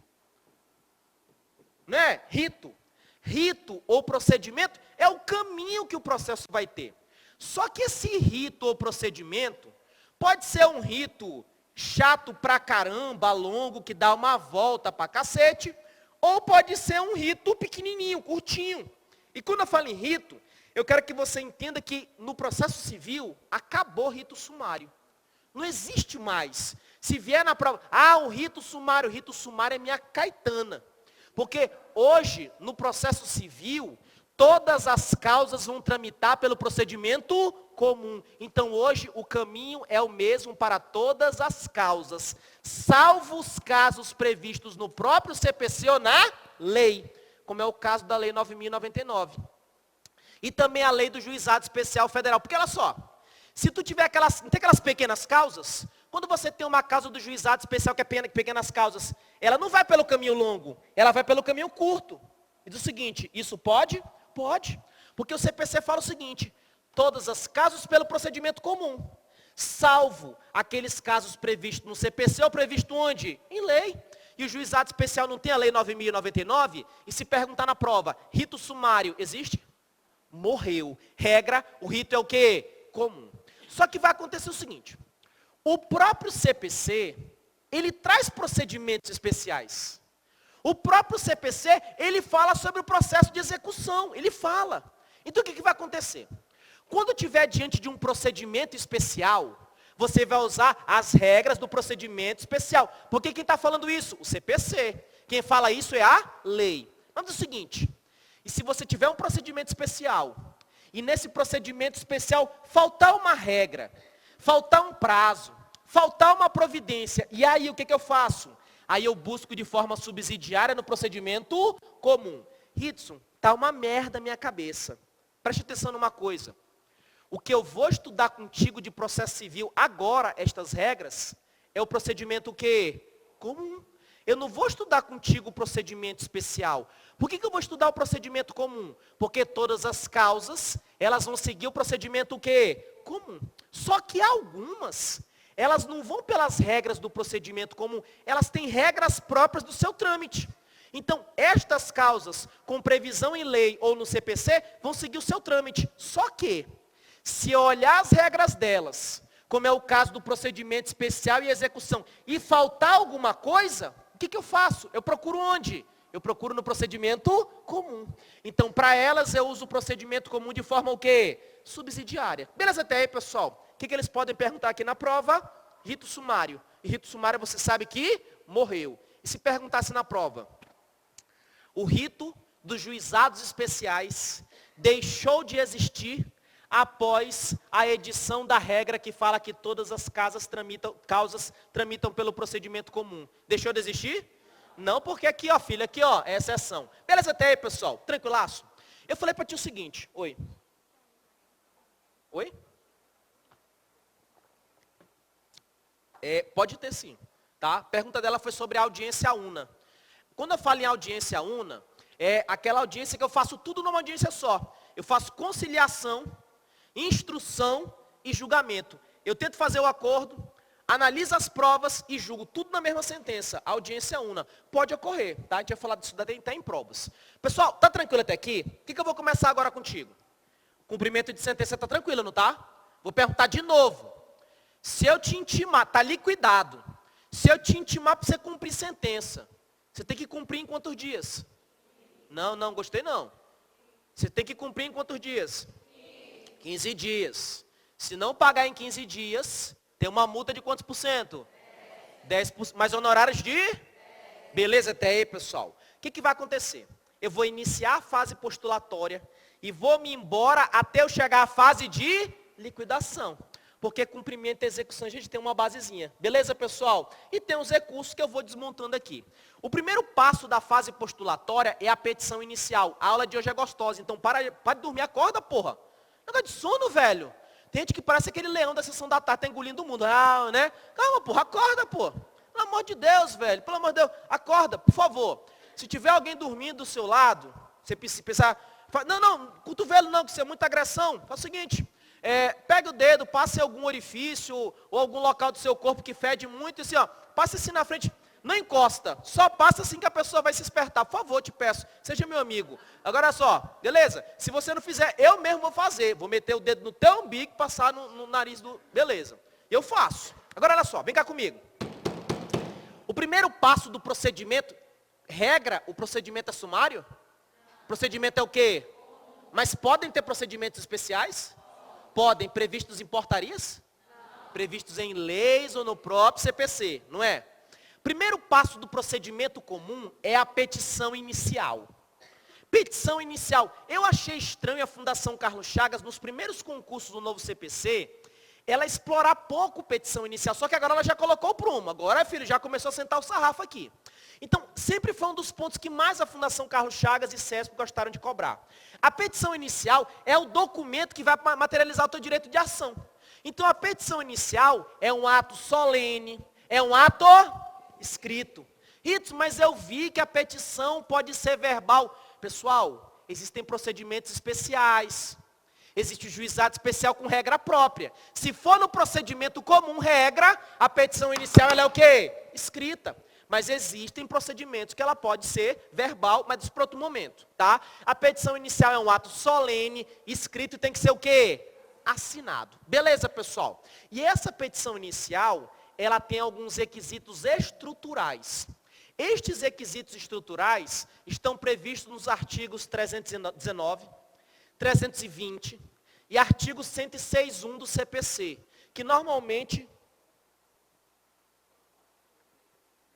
Né? Rito. Rito ou procedimento é o caminho que o processo vai ter. Só que esse rito ou procedimento pode ser um rito chato pra caramba, longo, que dá uma volta pra cacete, ou pode ser um rito pequenininho, curtinho. E quando eu falo em rito, eu quero que você entenda que no processo civil acabou o rito sumário. Não existe mais. Se vier na prova, o rito sumário é minha caetana. Porque hoje, no processo civil, todas as causas vão tramitar pelo procedimento comum. Então, hoje, o caminho é o mesmo para todas as causas, salvo os casos previstos no próprio CPC ou na lei, como é o caso da Lei 9.099. E também a Lei do Juizado Especial Federal. Porque, olha só, se tu tiver não tem aquelas pequenas causas, quando você tem uma causa do Juizado Especial que é pequenas causas, ela não vai pelo caminho longo, ela vai pelo caminho curto. E diz o seguinte, isso pode? Pode. Porque o CPC fala o seguinte, Todas as causas pelo procedimento comum, salvo aqueles casos previstos no CPC ou previsto onde? Em lei. E o juizado especial não tem a lei 9.099? E se perguntar na prova, rito sumário existe? Morreu. Regra, o rito é o quê? Comum. Só que vai acontecer o seguinte, o próprio CPC, ele traz procedimentos especiais. O próprio CPC, ele fala sobre o processo de execução, ele fala. Então o que vai acontecer? Quando estiver diante de um procedimento especial, você vai usar as regras do procedimento especial. Porque quem está falando isso? O CPC. Quem fala isso é a lei. Vamos dizer o seguinte, e se você tiver um procedimento especial, e nesse procedimento especial faltar uma regra, faltar um prazo, faltar uma providência, e aí o que eu faço? Aí eu busco de forma subsidiária no procedimento comum. Ritson, tá uma merda na minha cabeça. Preste atenção numa coisa. O que eu vou estudar contigo de processo civil agora, estas regras, é o procedimento o quê? Comum. Eu não vou estudar contigo o procedimento especial. Por que eu vou estudar o procedimento comum? Porque todas as causas, elas vão seguir o procedimento o quê? Comum. Só que algumas, elas não vão pelas regras do procedimento comum, elas têm regras próprias do seu trâmite. Então, estas causas, com previsão em lei ou no CPC, vão seguir o seu trâmite. Só que, se eu olhar as regras delas, como é o caso do procedimento especial e execução, e faltar alguma coisa, o que eu faço? Eu procuro onde? Eu procuro no procedimento comum. Então, para elas, eu uso o procedimento comum de forma o quê? Subsidiária. Beleza até aí, pessoal? O que eles podem perguntar aqui na prova? Rito sumário. E rito sumário você sabe que morreu. E se perguntasse na prova? O rito dos juizados especiais deixou de existir após a edição da regra que fala que todas as causas tramitam pelo procedimento comum. Deixou de existir? Não, porque aqui, ó, filho, aqui, ó, é exceção. Beleza até aí, pessoal? Tranquilaço? Eu falei para ti o seguinte, oi? Oi? Pode ter sim, tá? A pergunta dela foi sobre a audiência una. Quando eu falo em audiência una, é aquela audiência que eu faço tudo numa audiência só. Eu faço conciliação, instrução e julgamento. Eu tento fazer o acordo, analiso as provas e julgo tudo na mesma sentença. A audiência una. Pode ocorrer, tá? A gente vai falar disso daí em provas. Pessoal, tá tranquilo até aqui? O que eu vou começar agora contigo? Cumprimento de sentença tá tranquilo, não tá? Vou perguntar de novo. Se eu te intimar, tá liquidado. Se eu te intimar para você cumprir sentença, você tem que cumprir em quantos dias? Não, gostei não. Você tem que cumprir em quantos dias? 15 dias. Se não pagar em 15 dias, tem uma multa de quantos por cento? 10%. Mais honorários de? Beleza até aí, pessoal? O que vai acontecer? Eu vou iniciar a fase postulatória e vou me embora até eu chegar à fase de liquidação. Porque cumprimento e execução a gente tem uma basezinha. Beleza, pessoal? E tem os recursos que eu vou desmontando aqui. O primeiro passo da fase postulatória é a petição inicial. A aula de hoje é gostosa, então para de dormir, acorda, porra. Negócio de sono, velho. Tem gente que parece aquele leão da sessão da tarde, tá engolindo o mundo. Ah, né? Calma, porra, acorda, porra. Pelo amor de Deus, velho. Pelo amor de Deus, acorda, por favor. Se tiver alguém dormindo do seu lado, você pensar, não, cotovelo não, que isso é muita agressão. Faz o seguinte, pega o dedo, passe em algum orifício ou algum local do seu corpo que fede muito e assim, ó, passe assim na frente, não encosta, só passa assim que a pessoa vai se espertar. Por favor, te peço, seja meu amigo. Agora olha só, beleza? Se você não fizer, eu mesmo vou fazer. Vou meter o dedo no teu umbigo e passar no nariz do... Beleza, eu faço. Agora olha só, vem cá comigo. O primeiro passo do procedimento, regra, o procedimento é sumário? Procedimento é o quê? Mas podem ter procedimentos especiais? Podem, previstos em portarias? Previstos em leis ou no próprio CPC, não é? Primeiro passo do procedimento comum é a petição inicial. Petição inicial. Eu achei estranho a Fundação Carlos Chagas, nos primeiros concursos do novo CPC, ela explorar pouco petição inicial, só que agora ela já colocou o prumo. Agora, filho, já começou a sentar o sarrafo aqui. Então, sempre foi um dos pontos que mais a Fundação Carlos Chagas e CESP gostaram de cobrar. A petição inicial é o documento que vai materializar o teu direito de ação. Então, a petição inicial é um ato solene, é um ato escrito. Isso, mas eu vi que a petição pode ser verbal. Pessoal, existem procedimentos especiais. Existe o juizado especial com regra própria. Se for no procedimento comum, regra, a petição inicial ela é o quê? Escrita. Mas existem procedimentos que ela pode ser verbal, mas isso para outro momento, tá? A petição inicial é um ato solene, escrito e tem que ser o quê? Assinado. Beleza, pessoal? E essa petição inicial, ela tem alguns requisitos estruturais. Estes requisitos estruturais estão previstos nos artigos 319, 320 e artigo 106.1 do CPC, que normalmente...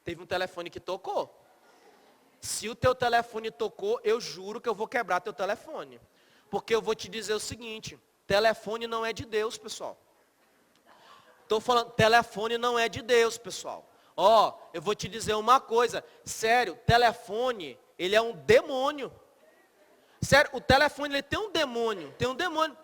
Teve um telefone que tocou. Se o teu telefone tocou, eu juro que eu vou quebrar teu telefone. Porque eu vou te dizer o seguinte, telefone não é de Deus, pessoal. Estou falando, telefone não é de Deus, pessoal. Ó, eu vou te dizer uma coisa, sério, telefone, ele é um demônio. Sério, o telefone, ele tem um demônio,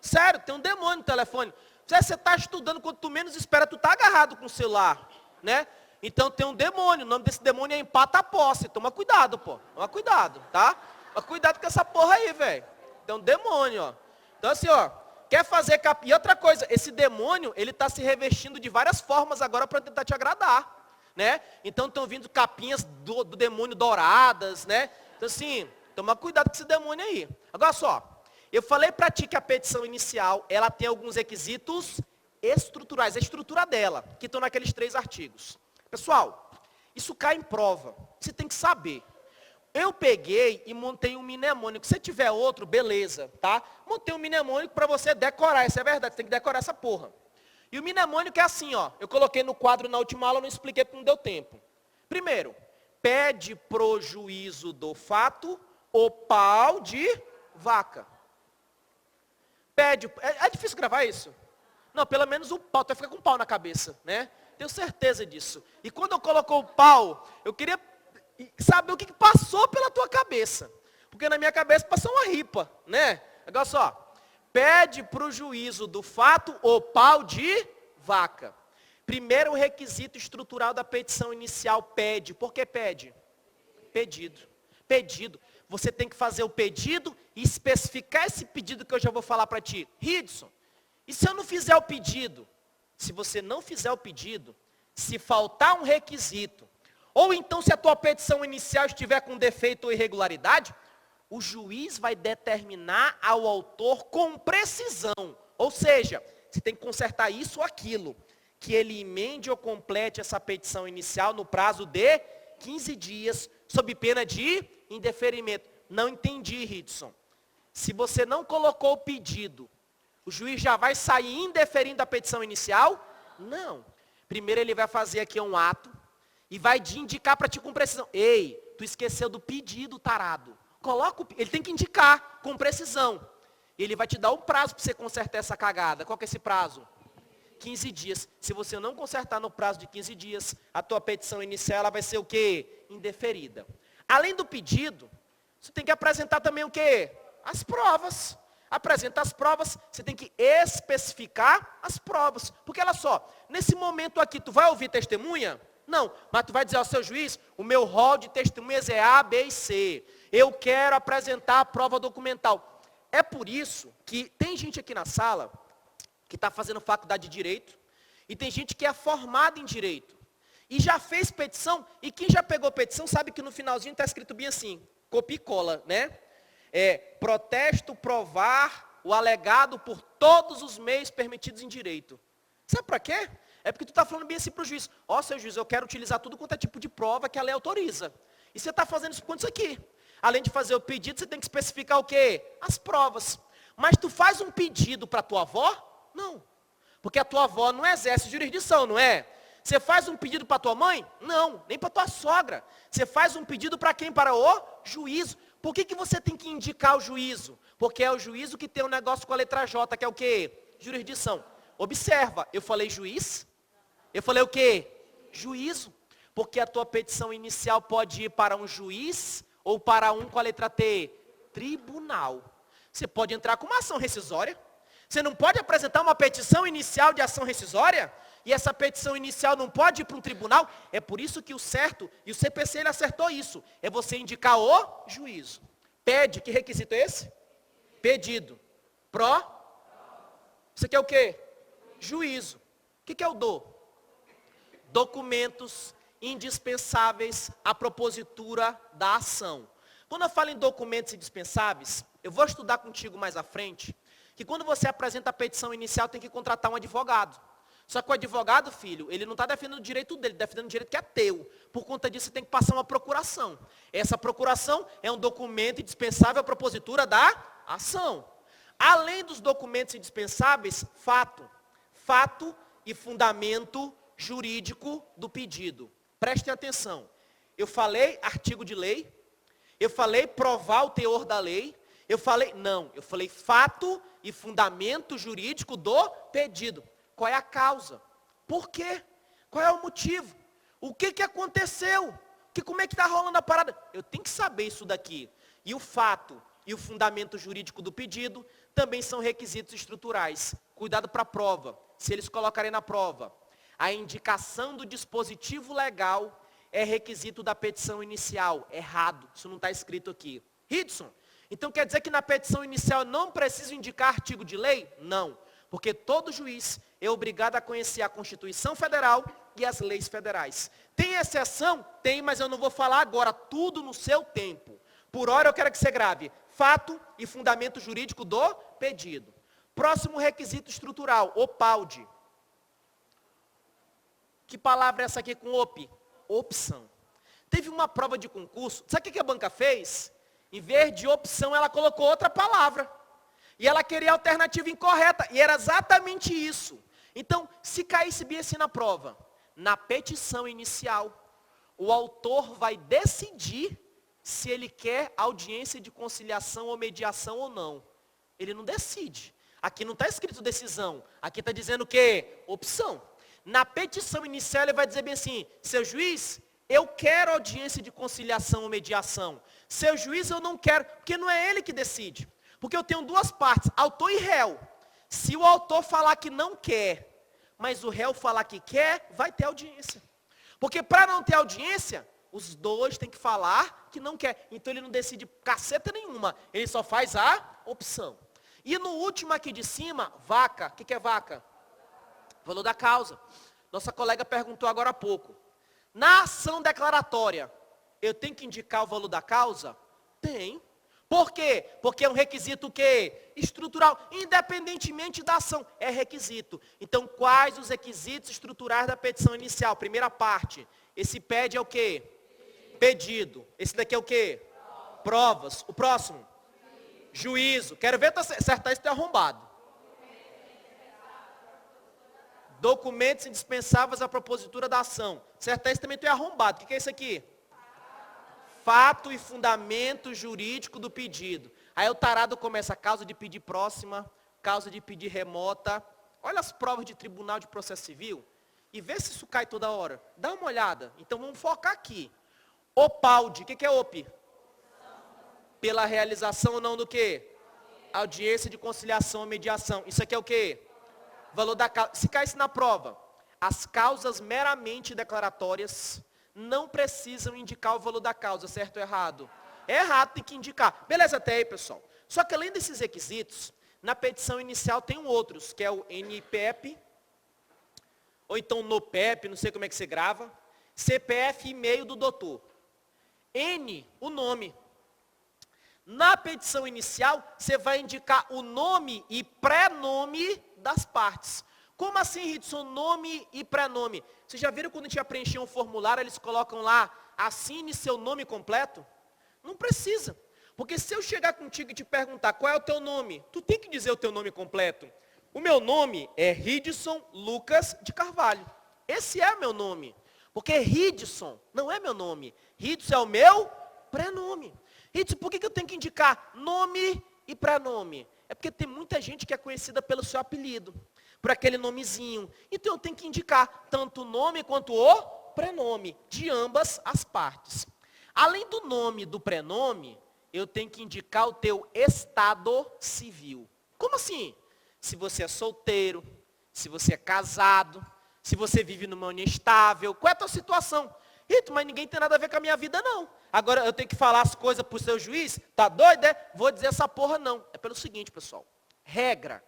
sério, tem um demônio no telefone. Você está estudando, quando tu menos espera, tu está agarrado com o celular, né? Então tem um demônio, o nome desse demônio é empata-posse. Toma cuidado, pô. Toma cuidado, tá? Toma cuidado com essa porra aí, velho. Tem um demônio, ó. Então assim, ó, quer fazer capinha. E outra coisa, esse demônio, ele está se revestindo de várias formas agora para tentar te agradar, né? Então estão vindo capinhas do demônio douradas, né? Então assim, toma cuidado com esse demônio aí. Agora só, eu falei para ti que a petição inicial, ela tem alguns requisitos estruturais, a estrutura dela, que estão naqueles 3 artigos. Pessoal, isso cai em prova. Você tem que saber. Eu peguei e montei um mnemônico. Se tiver outro, beleza, tá? Montei um mnemônico para você decorar. Isso é verdade, você tem que decorar essa porra. E o mnemônico é assim, ó. Eu coloquei no quadro na última aula, não expliquei porque não deu tempo. Primeiro, pede pro juízo do fato o pau de vaca. Pede. É difícil gravar isso? Não, pelo menos o pau. Tu vai ficar com o pau na cabeça, né? Tenho certeza disso. E quando eu colocou o pau, eu queria saber o que passou pela tua cabeça. Porque na minha cabeça passou uma ripa, né? Agora só. Pede para o juízo do fato o pau de vaca. Primeiro requisito estrutural da petição inicial, pede. Por que pede? Pedido. Pedido. Você tem que fazer o pedido e especificar esse pedido que eu já vou falar para ti. Ridson, e se eu não fizer o pedido? Se você não fizer o pedido, se faltar um requisito, ou então se a tua petição inicial estiver com defeito ou irregularidade, o juiz vai determinar ao autor com precisão. Ou seja, você tem que consertar isso ou aquilo, que ele emende ou complete essa petição inicial no prazo de 15 dias, sob pena de indeferimento. Não entendi, Ridson. Se você não colocou o pedido, o juiz já vai sair indeferindo a petição inicial? Não. Primeiro ele vai fazer aqui um ato e vai te indicar para ti com precisão. Ei, tu esqueceu do pedido, tarado. Ele tem que indicar com precisão. Ele vai te dar um prazo para você consertar essa cagada. Qual que é esse prazo? 15 dias. Se você não consertar no prazo de 15 dias, a tua petição inicial ela vai ser o quê? Indeferida. Além do pedido, você tem que apresentar também o quê? As provas. Apresenta as provas, você tem que especificar as provas. Porque olha só, nesse momento aqui, tu vai ouvir testemunha? Não, mas tu vai dizer ao seu juiz, o meu rol de testemunhas é A, B e C. Eu quero apresentar a prova documental. É por isso que tem gente aqui na sala que está fazendo faculdade de Direito, e tem gente que é formada em Direito, e já fez petição, e quem já pegou petição sabe que no finalzinho está escrito bem assim, copia e cola, né? Protesto provar o alegado por todos os meios permitidos em direito. Sabe para quê? É porque tu está falando bem assim para o juiz. Ó, seu juiz, eu quero utilizar tudo quanto é tipo de prova que a lei autoriza. E você está fazendo isso com isso aqui. Além de fazer o pedido, você tem que especificar o quê? As provas. Mas tu faz um pedido para a tua avó? Não. Porque a tua avó não exerce jurisdição, não é? Você faz um pedido para a tua mãe? Não, nem para a tua sogra. Você faz um pedido para quem? Para o juízo. Por que você tem que indicar o juízo? Porque é o juízo que tem um negócio com a letra J, que é o quê? Jurisdição. Observa, eu falei juiz? Eu falei o quê? Juízo. Porque a tua petição inicial pode ir para um juiz ou para um com a letra T? Tribunal. Você pode entrar com uma ação rescisória. Você não pode apresentar uma petição inicial de ação rescisória? E essa petição inicial não pode ir para um tribunal? É por isso que o certo, e o CPC ele acertou isso, é você indicar o juízo. Pede, que requisito é esse? Pedido. Isso aqui é o quê? Juízo. O que é o do? Documentos indispensáveis à propositura da ação. Quando eu falo em documentos indispensáveis, eu vou estudar contigo mais à frente, que quando você apresenta a petição inicial, tem que contratar um advogado. Só que o advogado, filho, ele não está defendendo o direito dele, está defendendo o direito que é teu. Por conta disso, você tem que passar uma procuração. Essa procuração é um documento indispensável à propositura da ação. Além dos documentos indispensáveis, fato e fundamento jurídico do pedido. Prestem atenção. Eu falei artigo de lei, eu falei provar o teor da lei, eu falei fato e fundamento jurídico do pedido. Qual é a causa? Por quê? Qual é o motivo? O que aconteceu? Como é que está rolando a parada? Eu tenho que saber isso daqui. E o fato e o fundamento jurídico do pedido também são requisitos estruturais. Cuidado para a prova. Se eles colocarem na prova, a indicação do dispositivo legal é requisito da petição inicial. Errado. Isso não está escrito aqui. Hidson, então quer dizer que na petição inicial eu não preciso indicar artigo de lei? Não. Porque todo juiz é obrigado a conhecer a Constituição Federal e as leis federais. Tem exceção? Tem, mas eu não vou falar agora, tudo no seu tempo. Por hora eu quero que você grave fato e fundamento jurídico do pedido. Próximo requisito estrutural, OPAUD. Que palavra é essa aqui com OP? Opção. Teve uma prova de concurso, sabe o que a banca fez? Em vez de opção, ela colocou outra palavra. E ela queria a alternativa incorreta. E era exatamente isso. Então, se caísse bem assim na prova, na petição inicial, o autor vai decidir se ele quer audiência de conciliação ou mediação ou não. Ele não decide. Aqui não está escrito decisão. Aqui está dizendo o quê? Opção. Na petição inicial ele vai dizer bem assim, seu juiz, eu quero audiência de conciliação ou mediação. Seu juiz, eu não quero, porque não é ele que decide. Porque eu tenho duas partes, autor e réu. Se o autor falar que não quer, mas o réu falar que quer, vai ter audiência. Porque para não ter audiência, os dois têm que falar que não quer. Então ele não decide caceta nenhuma, ele só faz a opção. E no último aqui de cima, vaca. O que é vaca? Valor da causa. Nossa colega perguntou agora há pouco. Na ação declaratória, eu tenho que indicar o valor da causa? Tem. Por quê? Porque é um requisito o quê? Estrutural. Independentemente da ação, é requisito. Então, quais os requisitos estruturais da petição inicial? Primeira parte. Esse pede é o quê? Pedido. Esse daqui é o quê? Provas. O próximo? Juízo. Quero ver acertar esse teu arrombado. Documentos indispensáveis à propositura da ação. Acertar esse também tu é arrombado. O que é isso aqui? Fato e fundamento jurídico do pedido. Aí o tarado começa a causa de pedir próxima, causa de pedir remota. Olha as provas de tribunal de processo civil e vê se isso cai toda hora. Dá uma olhada. Então vamos focar aqui. OPAUD, o que é OP? Pela realização ou não do quê? Audiência de conciliação ou mediação. Isso aqui é o quê? Valor da causa. Se caísse na prova, as causas meramente declaratórias não precisam indicar o valor da causa, certo ou errado? É errado, tem que indicar. Beleza até aí, pessoal. Só que além desses requisitos, na petição inicial tem outros, que é o NPEP, ou então NOPEP, não sei como é que você grava, CPF e e-mail do doutor. N, o nome. Na petição inicial, você vai indicar o nome e pré-nome das partes. Como assim, Ridson, nome e pré-nome? Vocês já viram quando a gente ia preencher um formulário, eles colocam lá, assine seu nome completo? Não precisa. Porque se eu chegar contigo e te perguntar qual é o teu nome, tu tem que dizer o teu nome completo. O meu nome é Ridson Lucas de Carvalho. Esse é meu nome. Porque Ridson não é meu nome. Ridson é o meu pré-nome. Ridson, por que eu tenho que indicar nome e pré-nome? É porque tem muita gente que é conhecida pelo seu apelido, por aquele nomezinho. Então eu tenho que indicar tanto o nome quanto o prenome de ambas as partes. Além do nome e do prenome, eu tenho que indicar o teu estado civil. Como assim? Se você é solteiro, se você é casado, se você vive numa união estável, qual é a tua situação? Rito, mas ninguém tem nada a ver com a minha vida, não. Agora eu tenho que falar as coisas para o seu juiz? Tá doido, é? Vou dizer essa porra não. É pelo seguinte, pessoal. Regra.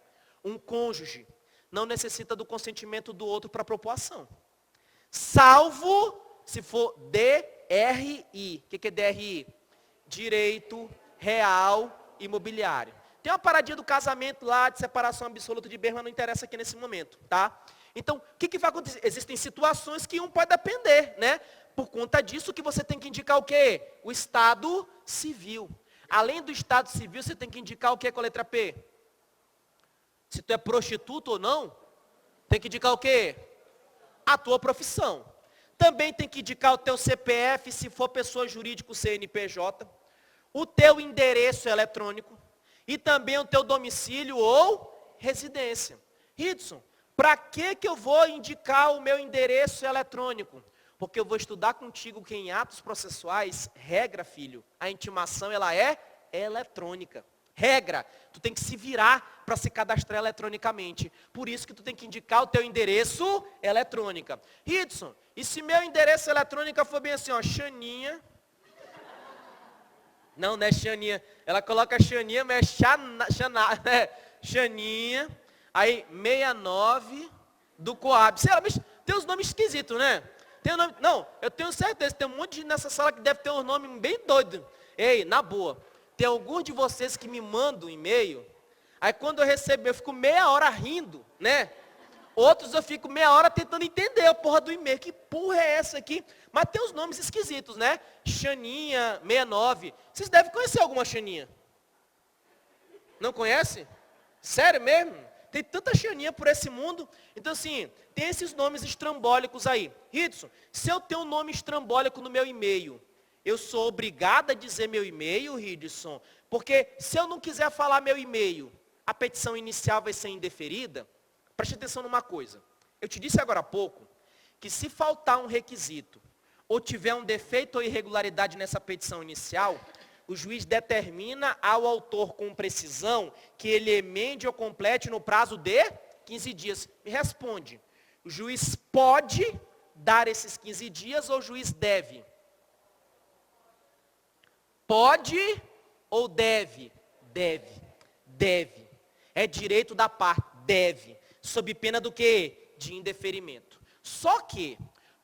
Um cônjuge não necessita do consentimento do outro para propor ação. Salvo se for DRI. O que é DRI? Direito Real Imobiliário. Tem uma paradinha do casamento lá, de separação absoluta de bens, mas não interessa aqui nesse momento, tá? Então, o que vai acontecer? Existem situações que um pode depender, né? Por conta disso que você tem que indicar o quê? O estado civil. Além do estado civil, você tem que indicar o quê com a letra P? Se tu é prostituta ou não, tem que indicar o quê? A tua profissão. Também tem que indicar o teu CPF, se for pessoa jurídica, o CNPJ. O teu endereço eletrônico. E também o teu domicílio ou residência. Hidson, para que eu vou indicar o meu endereço eletrônico? Porque eu vou estudar contigo que em atos processuais, regra, filho, a intimação ela é eletrônica. Regra, tu tem que se virar para se cadastrar eletronicamente. Por isso que tu tem que indicar o teu endereço eletrônica. Hidson, e se meu endereço eletrônico for bem assim, ó, Xaninha. Não é Xaninha. Ela coloca Xaninha, mas é Xaninha. Aí 69 do Coab. Sei lá, mas tem uns nomes esquisitos, né? Tem um nome, não, eu tenho certeza, tem um monte de gente nessa sala que deve ter um nome bem doido. Ei, na boa, tem alguns de vocês que me mandam um e-mail, aí quando eu recebo, eu fico meia hora rindo, né? Outros eu fico meia hora tentando entender a porra do e-mail. Que porra é essa aqui? Mas tem uns nomes esquisitos, né? Xaninha 69. Vocês devem conhecer alguma Xaninha? Não conhece? Sério mesmo? Tem tanta Xaninha por esse mundo. Então assim, tem esses nomes estrambólicos aí. Hidson, se eu tenho um nome estrambólico no meu e-mail, eu sou obrigado a dizer meu e-mail, Hidson? Porque se eu não quiser falar meu e-mail, a petição inicial vai ser indeferida? Preste atenção numa coisa. Eu te disse agora há pouco que se faltar um requisito ou tiver um defeito ou irregularidade nessa petição inicial, o juiz determina ao autor com precisão que ele emende ou complete no prazo de 15 dias. Me responde, o juiz pode dar esses 15 dias ou o juiz deve? Pode ou deve? Deve. Deve. É direito da parte, deve. Sob pena do quê? De indeferimento. Só que,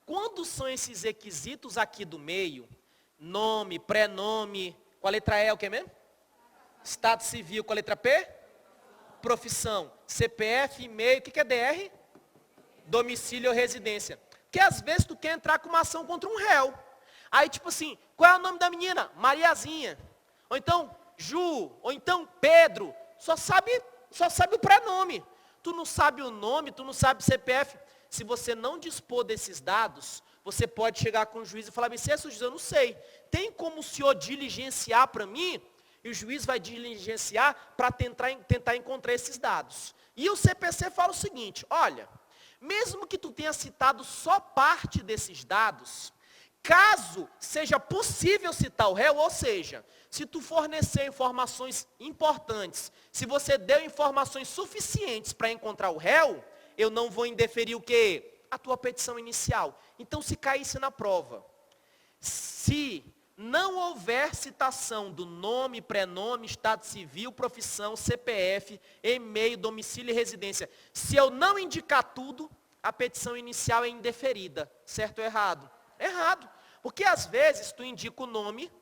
quando são esses requisitos aqui do meio, nome, prenome, com a letra E é o que mesmo? Estado civil, com a letra P? Profissão, CPF, e-mail, o que é DR? Domicílio ou residência. Porque às vezes tu quer entrar com uma ação contra um réu. Aí tipo assim, qual é o nome da menina? Mariazinha. Ou então, Ju, ou então Pedro. Só sabe o prenome. Tu não sabe o nome, tu não sabe o CPF. Se você não dispor desses dados, você pode chegar com o juiz e falar, se é juiz, eu não sei. Tem como o senhor diligenciar para mim? E o juiz vai diligenciar para tentar encontrar esses dados. E o CPC fala o seguinte, olha, mesmo que tu tenha citado só parte desses dados, caso seja possível citar o réu, ou seja, se tu fornecer informações importantes, se você deu informações suficientes para encontrar o réu, eu não vou indeferir o quê? A tua petição inicial. Então, se caísse na prova, se não houver citação do nome, prenome, estado civil, profissão, CPF, e-mail, domicílio e residência, se eu não indicar tudo, a petição inicial é indeferida. Certo ou errado? Errado. Porque às vezes tu indica o nome,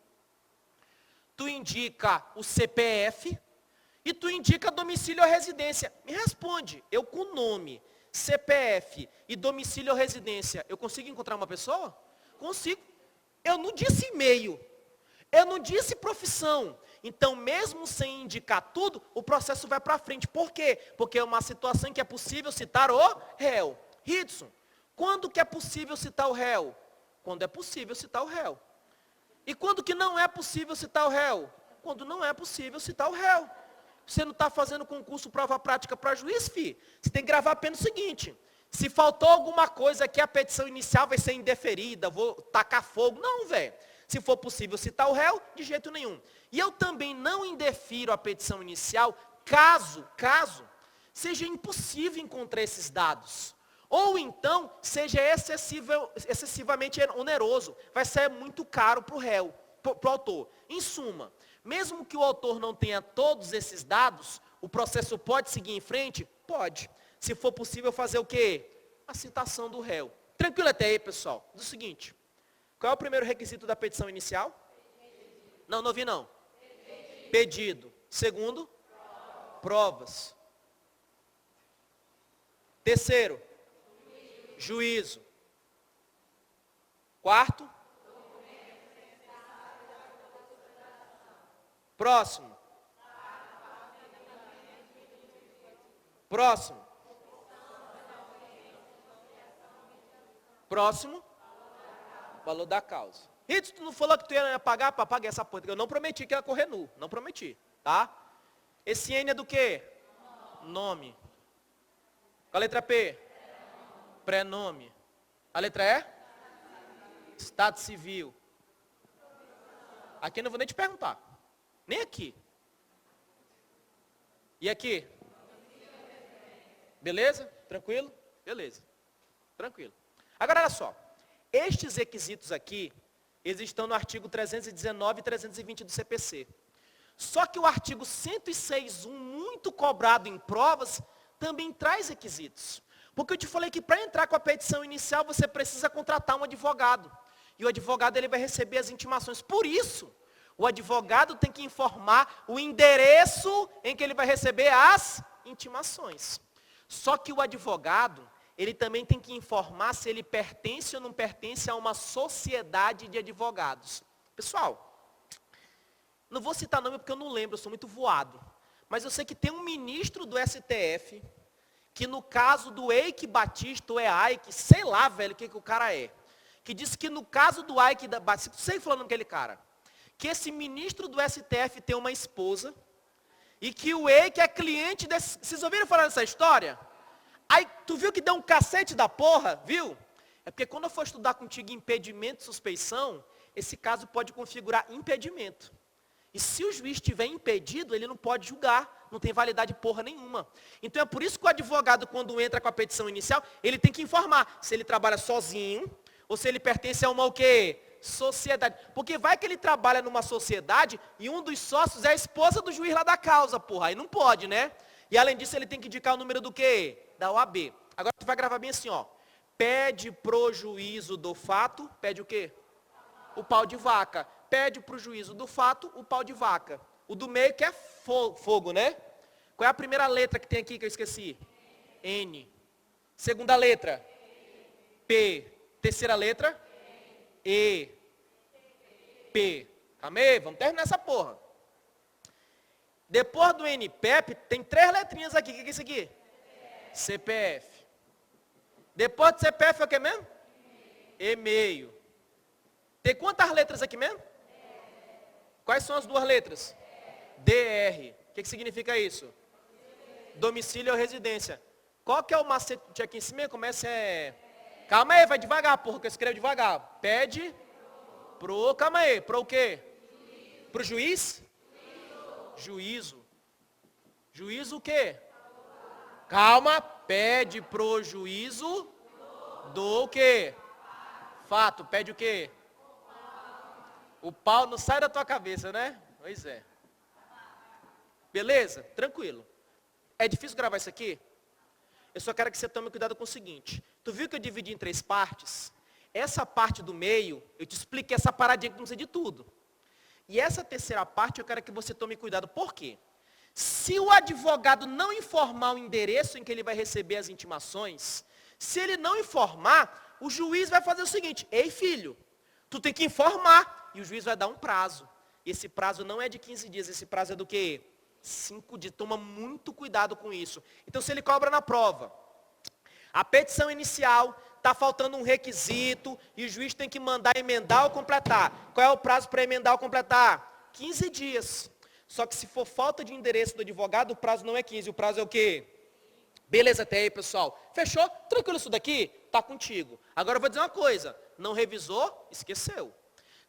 tu indica o CPF e tu indica domicílio ou residência. Me responde, eu com nome, CPF e domicílio ou residência, eu consigo encontrar uma pessoa? Consigo. Eu não disse e-mail, eu não disse profissão. Então, mesmo sem indicar tudo, o processo vai para frente. Por quê? Porque é uma situação em que é possível citar o réu. Hidson, quando que é possível citar o réu? Quando é possível citar o réu. E quando que não é possível citar o réu? Quando não é possível citar o réu. Você não está fazendo concurso prova prática para juiz, filho? Você tem que gravar apenas o seguinte. Se faltou alguma coisa aqui, a petição inicial vai ser indeferida, vou tacar fogo. Não, velho. Se for possível citar o réu, de jeito nenhum. E eu também não indefiro a petição inicial, caso seja impossível encontrar esses dados. Ou então, seja excessivamente oneroso. Vai ser muito caro para o réu, para o autor. Em suma, mesmo que o autor não tenha todos esses dados, o processo pode seguir em frente? Pode. Se for possível fazer o quê? A citação do réu. Tranquilo até aí, pessoal? Diz o seguinte, qual é o primeiro requisito da petição inicial? Não ouvi não. Pedido. Segundo? Provas. Terceiro? Juízo. Quarto? Próximo. Próximo. Próximo. Valor da causa. Rito, tu não falou que tu ia pagar para pagar essa porra? Eu não prometi que ia correr nu. Não prometi. Tá? Esse N é do quê? Nome. Qual a letra P? Prenome. A letra E? Estado civil. Aqui eu não vou nem te perguntar. Nem aqui. E aqui? Beleza? Tranquilo? Beleza. Tranquilo. Agora, olha só. Estes requisitos aqui, eles estão no artigo 319 e 320 do CPC. Só que o artigo 106.1, muito cobrado em provas, também traz requisitos. Porque eu te falei que para entrar com a petição inicial, você precisa contratar um advogado. E o advogado ele vai receber as intimações. Por isso, o advogado tem que informar o endereço em que ele vai receber as intimações. Só que o advogado, ele também tem que informar se ele pertence ou não pertence a uma sociedade de advogados. Pessoal, não vou citar nome porque eu não lembro, eu sou muito voado. Mas eu sei que tem um ministro do STF, que no caso do Eike Batista, ou Eike, sei lá, velho, o que o cara é. Que disse que no caso do Eike Batista, não sei falando aquele cara, que esse ministro do STF tem uma esposa, e que o Eike é cliente desse... Vocês ouviram falar dessa história? Aí, tu viu que deu um cacete da porra, viu? É porque quando eu for estudar contigo impedimento e suspeição, esse caso pode configurar impedimento. E se o juiz estiver impedido, ele não pode julgar, não tem validade porra nenhuma. Então é por isso que o advogado, quando entra com a petição inicial, ele tem que informar se ele trabalha sozinho, ou se ele pertence a uma o quê? Sociedade. Porque vai que ele trabalha numa sociedade e um dos sócios é a esposa do juiz lá da causa, porra. Aí não pode, né? E além disso, ele tem que indicar o número do quê? Da OAB. Agora tu vai gravar bem assim, ó. Pede pro juízo do fato, pede o quê? O pau de vaca. Pede pro juízo do fato, o pau de vaca. O do meio que é fogo, né? Qual é a primeira letra que tem aqui que eu esqueci? N. Segunda letra? P. Terceira letra? E. P. Calma aí, vamos terminar essa porra. Depois do NPEP, tem 3 letrinhas aqui. O que é isso aqui? CPF. Depois do CPF é o que mesmo? E-mail. Tem quantas letras aqui mesmo? Quais são as 2 letras? DR. O que significa isso? Domicílio ou residência. Qual que é o macete aqui em cima? Começa Calma aí, vai devagar, porra, que eu escrevo devagar. Pede pro... Calma aí, pro o quê? Pro juiz? Juízo. Juízo o quê? Calma, pede pro juízo do quê? Fato, pede o quê? O pau não sai da tua cabeça, né? Pois é. Beleza? Tranquilo. É difícil gravar isso aqui? Eu só quero que você tome cuidado com o seguinte. Tu viu que eu dividi em 3 partes? Essa parte do meio, eu te expliquei essa paradinha que não sei de tudo. E essa terceira parte eu quero que você tome cuidado. Por quê? Se o advogado não informar o endereço em que ele vai receber as intimações, se ele não informar, o juiz vai fazer o seguinte: ei filho, tu tem que informar. E o juiz vai dar um prazo. E esse prazo não é de 15 dias, esse prazo é do quê? 5 dias. Toma muito cuidado com isso. Então se ele cobra na prova, a petição inicial, está faltando um requisito, e o juiz tem que mandar emendar ou completar. Qual é o prazo para emendar ou completar? 15 dias. Só que se for falta de endereço do advogado, o prazo não é 15, o prazo é o quê? Beleza até aí, pessoal? Fechou? Tranquilo isso daqui? Tá contigo. Agora eu vou dizer uma coisa, não revisou? Esqueceu.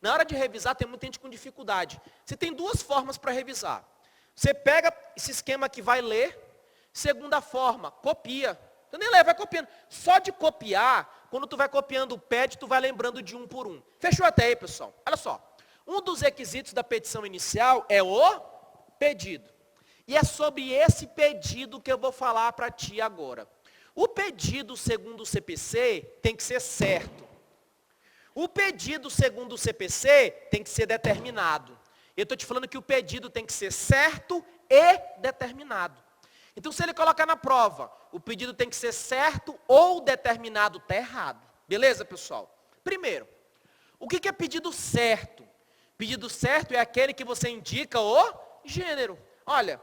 Na hora de revisar, tem muita gente com dificuldade. Você tem 2 formas para revisar. Você pega esse esquema que vai ler, segunda forma, copia. Tu nem lê, vai copiando. Só de copiar, quando tu vai copiando o PET, tu vai lembrando de um por um. Fechou até aí, pessoal? Olha só. Um dos requisitos da petição inicial é o pedido. E é sobre esse pedido que eu vou falar para ti agora. O pedido segundo o CPC tem que ser certo. O pedido segundo o CPC tem que ser determinado. Eu estou te falando que o pedido tem que ser certo e determinado. Então, se ele colocar na prova, o pedido tem que ser certo ou determinado, está errado. Beleza, pessoal? Primeiro, o que é pedido certo? Pedido certo é aquele que você indica o gênero. Olha,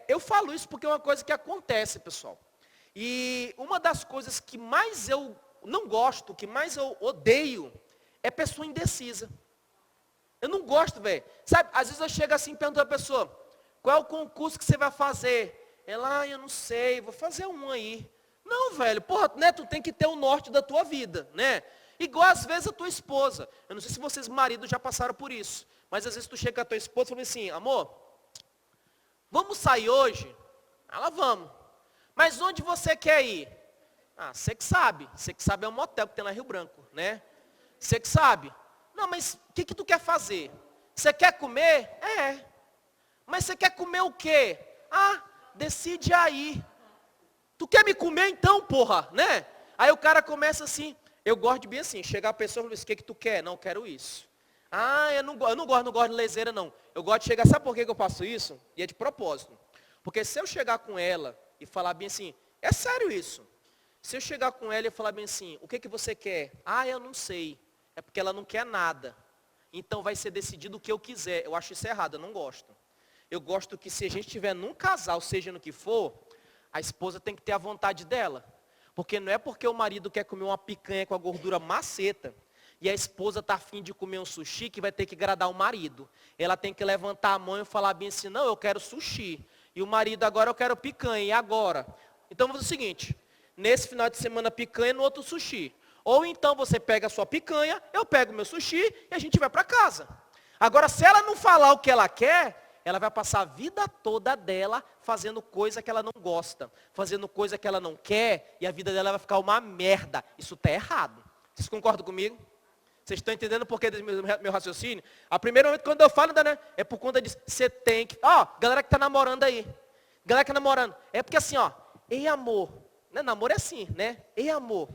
eu falo isso porque é uma coisa que acontece, pessoal. E uma das coisas que mais eu não gosto, que mais eu odeio, é pessoa indecisa. Eu não gosto, velho. Sabe, às vezes eu chego assim e pergunto a pessoa, qual é o concurso que você vai fazer? Ela, eu não sei, vou fazer um aí. Não, velho, porra, né, tu tem que ter o norte da tua vida, né? Igual às vezes a tua esposa. Eu não sei se vocês maridos já passaram por isso. Mas às vezes tu chega com a tua esposa e fala assim, amor, vamos sair hoje? Ela, vamos. Mas onde você quer ir? Ah, você que sabe. Você que sabe é um motel que tem lá em Rio Branco, né? Você que sabe. Não, mas o que tu quer fazer? Você quer comer? É. Mas você quer comer o quê? Ah, decide aí. Tu quer me comer então, porra, né? Aí o cara começa assim, eu gosto de bem assim, chegar a pessoa e falar assim, o que tu quer? Não, quero isso. Ah, eu não gosto de leseira não. Eu gosto de chegar, sabe por que eu faço isso? E é de propósito. Porque se eu chegar com ela e falar bem assim, é sério isso. Se eu chegar com ela e falar bem assim, o que você quer? Ah, eu não sei. É porque ela não quer nada. Então vai ser decidido o que eu quiser. Eu acho isso errado, eu não gosto. Eu gosto que se a gente estiver num casal, seja no que for, a esposa tem que ter a vontade dela. Porque não é porque o marido quer comer uma picanha com a gordura maceta, e a esposa está afim de comer um sushi, que vai ter que agradar o marido. Ela tem que levantar a mão e falar bem assim, não, eu quero sushi. E o marido, agora eu quero picanha, e agora? Então vamos fazer o seguinte, nesse final de semana picanha, no outro sushi. Ou então você pega a sua picanha, eu pego o meu sushi, e a gente vai para casa. Agora, se ela não falar o que ela quer, ela vai passar a vida toda dela fazendo coisa que ela não gosta, fazendo coisa que ela não quer, e a vida dela vai ficar uma merda. Isso está errado. Vocês concordam comigo? Vocês estão entendendo o porquê do meu raciocínio? A primeiro momento, quando eu falo, né, é por conta disso. Você tem que... Ó, galera que está namorando aí. Galera que está namorando. É porque assim, ó. Ei, amor. Né, namoro é assim, né? Ei, amor.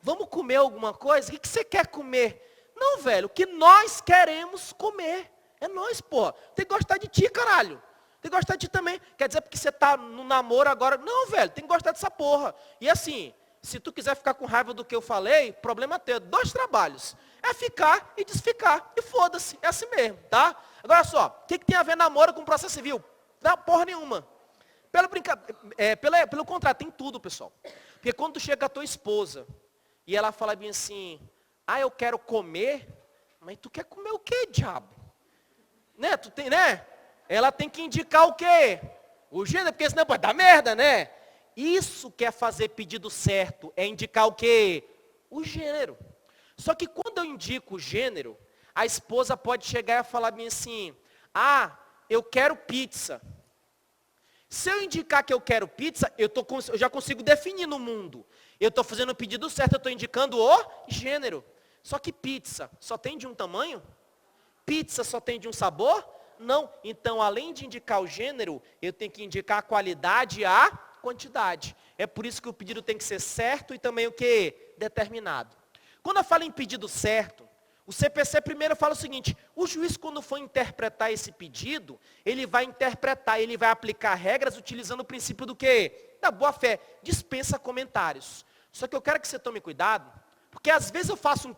Vamos comer alguma coisa? O que você quer comer? Não, velho. O que nós queremos comer. É nós, porra. Tem que gostar de ti, caralho. Tem que gostar de ti também. Quer dizer, porque você está no namoro agora. Não, velho. Tem que gostar dessa porra. E assim, se tu quiser ficar com raiva do que eu falei, problema teu. 2 trabalhos. É ficar e desficar. E foda-se. É assim mesmo, tá? Agora só. O que tem a ver namoro com processo civil? Não, porra nenhuma. Pelo contrário, tem tudo, pessoal. Porque quando tu chega com a tua esposa e ela fala bem assim, ah, eu quero comer, mas tu quer comer o quê, diabo? Né? Tu tem, né? Ela tem que indicar o quê? O gênero, porque senão pode dar merda, né? Isso que é fazer pedido certo, é indicar o quê? O gênero. Só que quando eu indico o gênero, a esposa pode chegar e falar bem assim, ah, eu quero pizza. Se eu indicar que eu quero pizza, eu já consigo definir no mundo. Eu estou fazendo o pedido certo, eu estou indicando o gênero. Só que pizza só tem de um tamanho? Pizza só tem de um sabor? Não. Então, além de indicar o gênero, eu tenho que indicar a qualidade e a quantidade. É por isso que o pedido tem que ser certo e também o quê? Determinado. Quando eu falo em pedido certo, o CPC primeiro fala o seguinte, o juiz quando for interpretar esse pedido, ele vai interpretar, ele vai aplicar regras utilizando o princípio do quê? Da boa-fé, dispensa comentários. Só que eu quero que você tome cuidado, porque às vezes eu faço um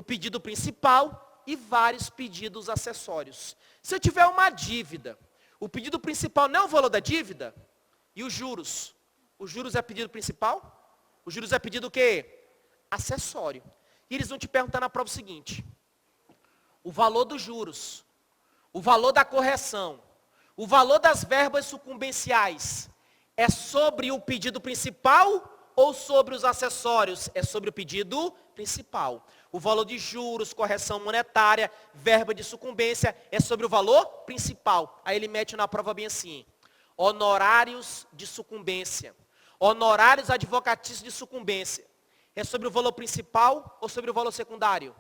pedido principal e vários pedidos acessórios. Se eu tiver uma dívida, o pedido principal não é o valor da dívida? E os juros? Os juros é pedido principal? Os juros é pedido o quê? Acessório. E eles vão te perguntar na prova o seguinte, o valor dos juros, o valor da correção, o valor das verbas sucumbenciais, é sobre o pedido principal ou sobre os acessórios? É sobre o pedido principal. O valor de juros, correção monetária, verba de sucumbência, é sobre o valor principal. Aí ele mete na prova bem assim, honorários de sucumbência, honorários advocatícios de sucumbência. É sobre o valor principal ou sobre o valor secundário?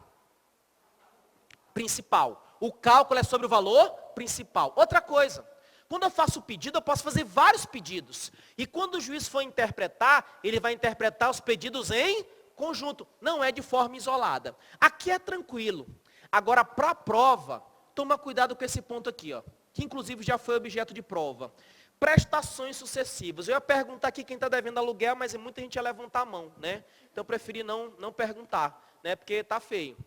Principal. O cálculo é sobre o valor principal. Outra coisa, Quando eu faço o pedido, eu posso fazer vários pedidos. E quando o juiz for interpretar, ele vai interpretar os pedidos em conjunto. Não é de forma isolada. Aqui é tranquilo. Agora, para a prova, toma cuidado com esse ponto aqui, ó, que inclusive já foi objeto de prova. Prestações sucessivas. Eu ia perguntar aqui quem está devendo aluguel, mas muita gente ia levantar a mão, né? Então eu preferi não perguntar, né? Porque está feio.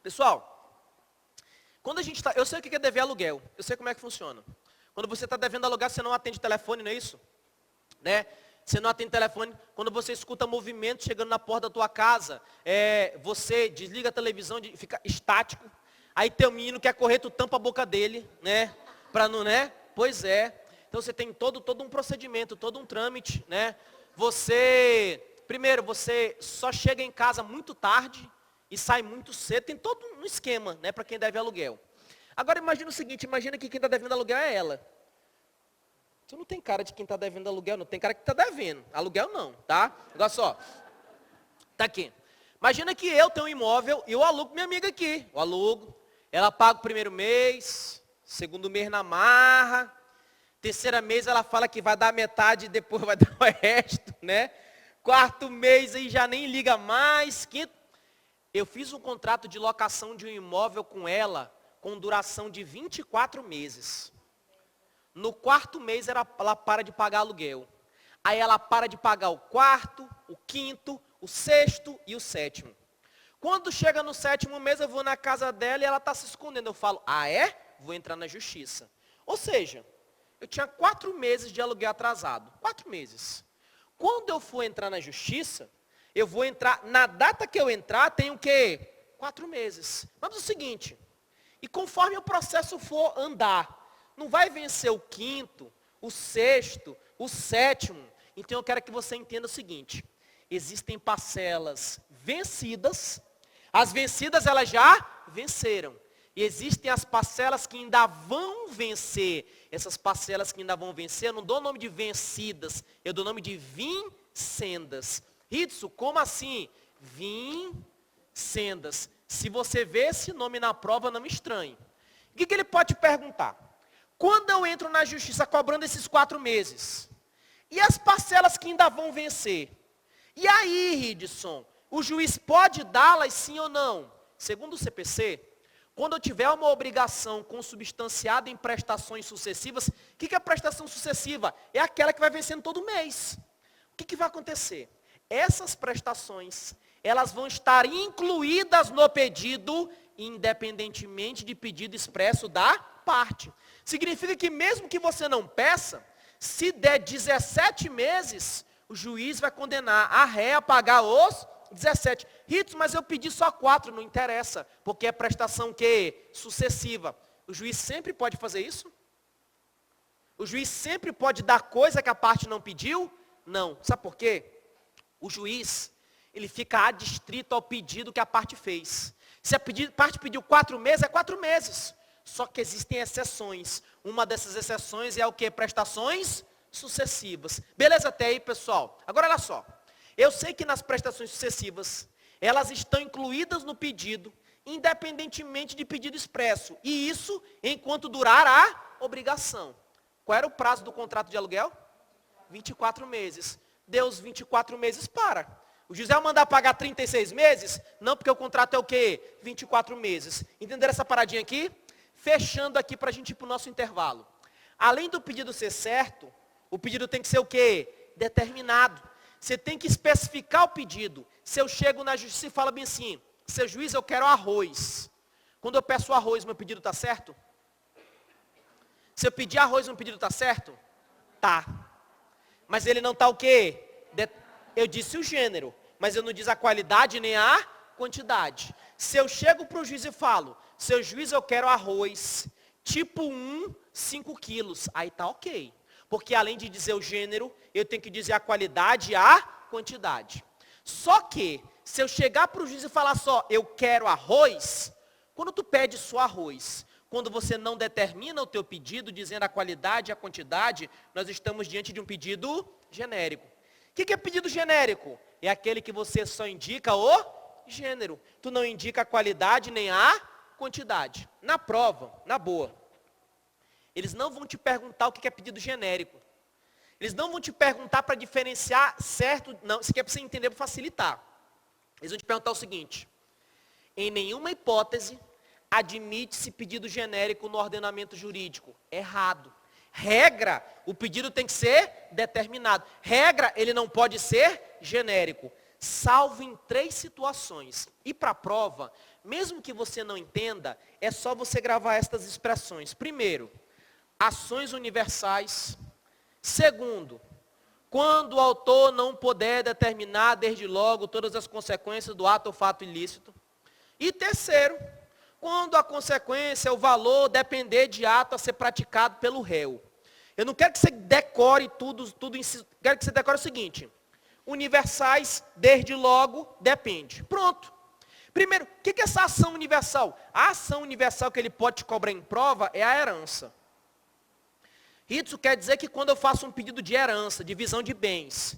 Pessoal, quando a gente está... Eu sei o que é dever aluguel. Eu sei como é que funciona. Quando você está devendo aluguel, você não atende telefone, não é isso? Né? Você não atende telefone. Quando você escuta movimento chegando na porta da tua casa, você desliga a televisão, fica estático. Aí teu menino quer correr, tu tampa a boca dele, né? Para não, né? Pois é. Então você tem todo um procedimento, todo um trâmite, né? Primeiro, você só chega em casa muito tarde e sai muito cedo. Tem todo um esquema, né? Para quem deve aluguel. Agora imagina o seguinte, imagina que quem está devendo aluguel é ela. Tu não tem cara de quem está devendo aluguel, não. Tem cara que está devendo. Aluguel não, tá? Olha só. Tá aqui. Imagina que eu tenho um imóvel e eu alugo minha amiga aqui. Eu alugo. Ela paga o primeiro mês, segundo mês na marra, terceiro mês ela fala que vai dar metade e depois vai dar o resto, né? Quarto mês aí já nem liga mais. Quinto, eu fiz um contrato de locação de um imóvel com ela, com duração de 24 meses. No quarto mês ela para de pagar aluguel. Aí ela para de pagar o quarto, o quinto, o sexto e o sétimo. Quando chega no sétimo mês, eu vou na casa dela e ela está se escondendo. Eu falo, ah é? Vou entrar na justiça. Ou seja, eu tinha 4 meses de aluguel atrasado. 4 meses. Quando eu for entrar na justiça, eu vou entrar, na data que eu entrar, tem o quê? 4 meses. Vamos ao seguinte, e conforme o processo for andar, não vai vencer o quinto, o sexto, o sétimo. Então eu quero que você entenda o seguinte, existem parcelas vencidas. As vencidas elas já venceram. E existem as parcelas que ainda vão vencer. Essas parcelas que ainda vão vencer, eu não dou o nome de vencidas, eu dou o nome de vincendas. Ritsu, como assim? Vincendas. Se você vê esse nome na prova, não me estranhe. O que ele pode te perguntar? Quando eu entro na justiça cobrando esses 4 meses, e as parcelas que ainda vão vencer? E aí, Ridson, o juiz pode dá-las sim ou não? Segundo o CPC, quando eu tiver uma obrigação consubstanciada em prestações sucessivas, o que é prestação sucessiva? É aquela que vai vencendo todo mês. O que vai acontecer? Essas prestações, elas vão estar incluídas no pedido, independentemente de pedido expresso da parte. Significa que mesmo que você não peça, se der 17 meses, o juiz vai condenar a ré a pagar os 17. Ritos, mas eu pedi só 4, não interessa, porque é prestação que sucessiva. O juiz sempre pode fazer isso? O juiz sempre pode dar coisa que a parte não pediu? Não. Sabe por quê? O juiz, ele fica adstrito ao pedido que a parte fez. Se a parte pediu 4 meses, é 4 meses. Só que existem exceções. Uma dessas exceções é o que? Prestações sucessivas. Beleza até aí, pessoal? Agora olha só. Eu sei que nas prestações sucessivas, elas estão incluídas no pedido, independentemente de pedido expresso. E isso enquanto durar a obrigação. Qual era o prazo do contrato de aluguel? 24 meses. Deu os 24 meses, para. O juiz vai mandar pagar 36 meses? Não, porque o contrato é o quê? 24 meses. Entenderam essa paradinha aqui? Fechando aqui para a gente ir para o nosso intervalo. Além do pedido ser certo, o pedido tem que ser o quê? Determinado. Você tem que especificar o pedido. Se eu chego na justiça e falo bem assim, seu juiz, eu quero arroz. Quando eu peço arroz, meu pedido está certo? Se eu pedir arroz, meu pedido está certo? Tá. Mas ele não está o quê? Eu disse o gênero, mas eu não disse a qualidade nem a quantidade. Se eu chego para o juiz e falo, seu juiz, eu quero arroz, tipo 1, 5 quilos. Aí está ok. Porque além de dizer o gênero, eu tenho que dizer a qualidade e a quantidade. Só que, se eu chegar para o juiz e falar só, eu quero arroz, quando tu pede só arroz, quando você não determina o teu pedido, dizendo a qualidade e a quantidade, nós estamos diante de um pedido genérico. O que é pedido genérico? É aquele que você só indica o gênero. Tu não indica a qualidade nem a quantidade. Na prova, na boa. Eles não vão te perguntar o que é pedido genérico. Eles não vão te perguntar para diferenciar certo, não, isso aqui é para você entender, para facilitar. Eles vão te perguntar o seguinte: em nenhuma hipótese admite-se pedido genérico no ordenamento jurídico. Errado. Regra, o pedido tem que ser determinado. Regra, ele não pode ser genérico, salvo em 3 situações. E para a prova, mesmo que você não entenda, é só você gravar estas expressões. Primeiro, ações universais. Segundo, quando o autor não puder determinar desde logo todas as consequências do ato ou fato ilícito. E terceiro, quando a consequência, o valor, depender de ato a ser praticado pelo réu. Eu não quero que você decore tudo quero que você decore o seguinte: universais, desde logo, depende. Pronto. Primeiro, o que é essa ação universal? A ação universal que ele pode te cobrar em prova é a herança. Isso quer dizer que quando eu faço um pedido de herança, divisão de bens,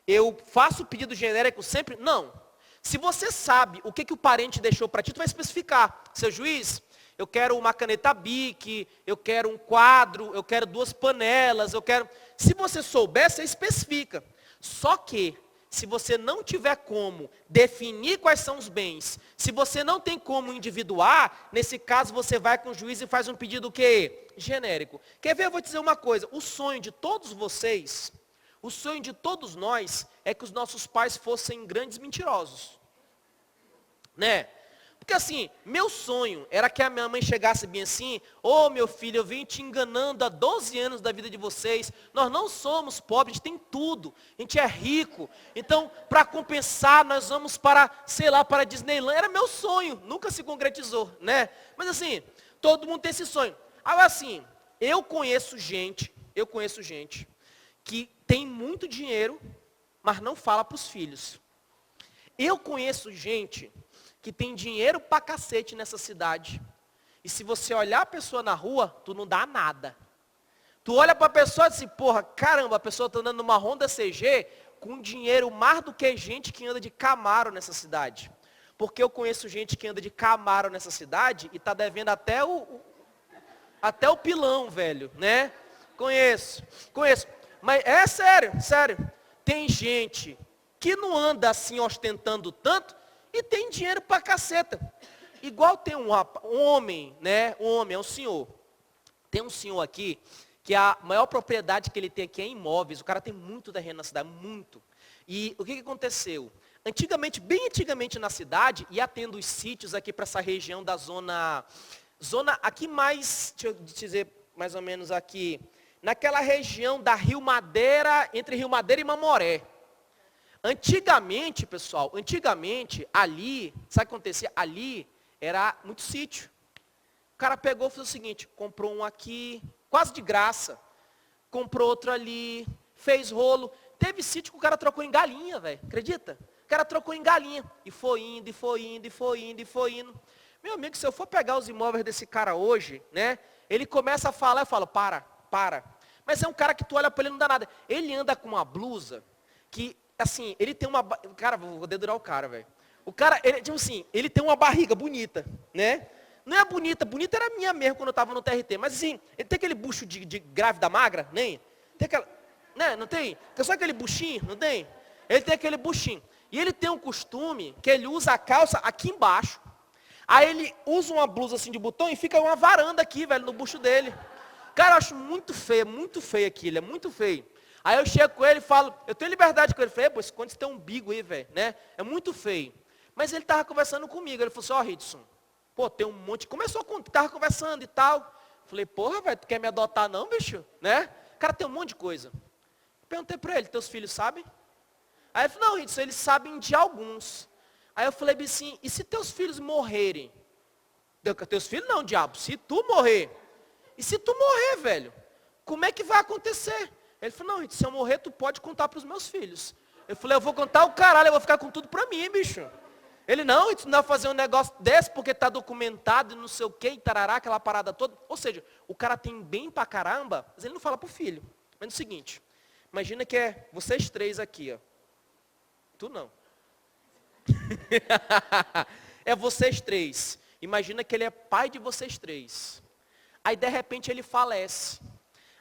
eu faço o pedido genérico sempre? Não. Se você sabe o que o parente deixou para ti, tu vai especificar. Seu juiz, eu quero uma caneta Bic, eu quero um quadro, eu quero 2 panelas, eu quero... Se você souber, você especifica. Só que, se você não tiver como definir quais são os bens, se você não tem como individuar, nesse caso você vai com o juiz e faz um pedido o quê? Genérico. Quer ver? Eu vou te dizer uma coisa. O sonho de todos vocês, o sonho de todos nós, é que os nossos pais fossem grandes mentirosos. Né? Porque assim, meu sonho era que a minha mãe chegasse bem assim: ô meu filho, eu vim te enganando há 12 anos da vida de vocês, nós não somos pobres, a gente tem tudo, a gente é rico, então para compensar nós vamos para, sei lá, para Disneyland. Era meu sonho, nunca se concretizou, né? Mas assim, todo mundo tem esse sonho. Agora assim, eu conheço gente que tem muito dinheiro, mas não fala para os filhos. Eu conheço gente que tem dinheiro pra cacete nessa cidade. E se você olhar a pessoa na rua, tu não dá nada. Tu olha pra pessoa e diz assim: porra, caramba, a pessoa tá andando numa Honda CG com dinheiro mais do que gente que anda de Camaro nessa cidade. Porque eu conheço gente que anda de Camaro nessa cidade e tá devendo até o pilão, velho, né? Conheço. Mas é sério. Tem gente que não anda assim ostentando tanto e tem dinheiro pra caceta. Igual tem um homem, né? Um homem, é um senhor. Tem um senhor aqui, que a maior propriedade que ele tem aqui é imóveis. O cara tem muito terreno na cidade, muito. E o que aconteceu? Antigamente, bem antigamente na cidade, ia tendo os sítios aqui para essa região da zona aqui mais, deixa eu dizer mais ou menos aqui, naquela região da Rio Madeira, entre Rio Madeira e Mamoré. Antigamente, pessoal, ali, sabe o que acontecia? Ali era muito sítio. O cara pegou e fez o seguinte: comprou um aqui, quase de graça. Comprou outro ali, fez rolo. Teve sítio que o cara trocou em galinha, velho. Acredita? O cara trocou em galinha. E foi indo. Meu amigo, se eu for pegar os imóveis desse cara hoje, né? Ele começa a falar, eu falo: para. Mas é um cara que tu olha para ele e não dá nada. Ele anda com uma blusa que... Assim, ele tem uma... Cara, vou dedurar o cara, velho. O cara, ele, tipo assim, ele tem uma barriga bonita, né? Não é bonita era minha mesmo quando eu estava no TRT. Mas assim, ele tem aquele bucho de grávida magra, nem? Tem aquela... Né? Não tem? Tem só aquele buchinho, não tem? Ele tem aquele buchinho. E ele tem um costume que ele usa a calça aqui embaixo. Aí ele usa uma blusa assim de botão e fica uma varanda aqui, velho, no bucho dele. Cara, eu acho muito feio aquilo, é muito feio. Aí eu chego com ele e falo, eu tenho liberdade com ele. Eu falei: pô, quando você tem um umbigo aí, velho, né? É muito feio. Mas ele estava conversando comigo. Ele falou assim: ó, Ridson, pô, tem um monte. Começou a estava conversando e tal. Eu falei: porra, velho, tu quer me adotar não, bicho? Né? Cara, tem um monte de coisa. Perguntei para ele: teus filhos sabem? Aí ele falou: não, Ridson, eles sabem de alguns. Aí eu falei assim: e se teus filhos morrerem? Teus filhos não, diabo. Se tu morrer. E se tu morrer, velho? Como é que vai acontecer? Ele falou: não, se eu morrer, tu pode contar para os meus filhos. Eu falei: eu vou contar o caralho, eu vou ficar com tudo para mim, bicho. Ele: não, tu não vai fazer um negócio desse porque está documentado e não sei o que, e tarará, aquela parada toda. Ou seja, o cara tem bem pra caramba, mas ele não fala pro filho. Mas é o seguinte, imagina que é vocês 3 aqui, ó. Tu não. É vocês 3. Imagina que ele é pai de vocês 3. Aí, de repente, ele falece.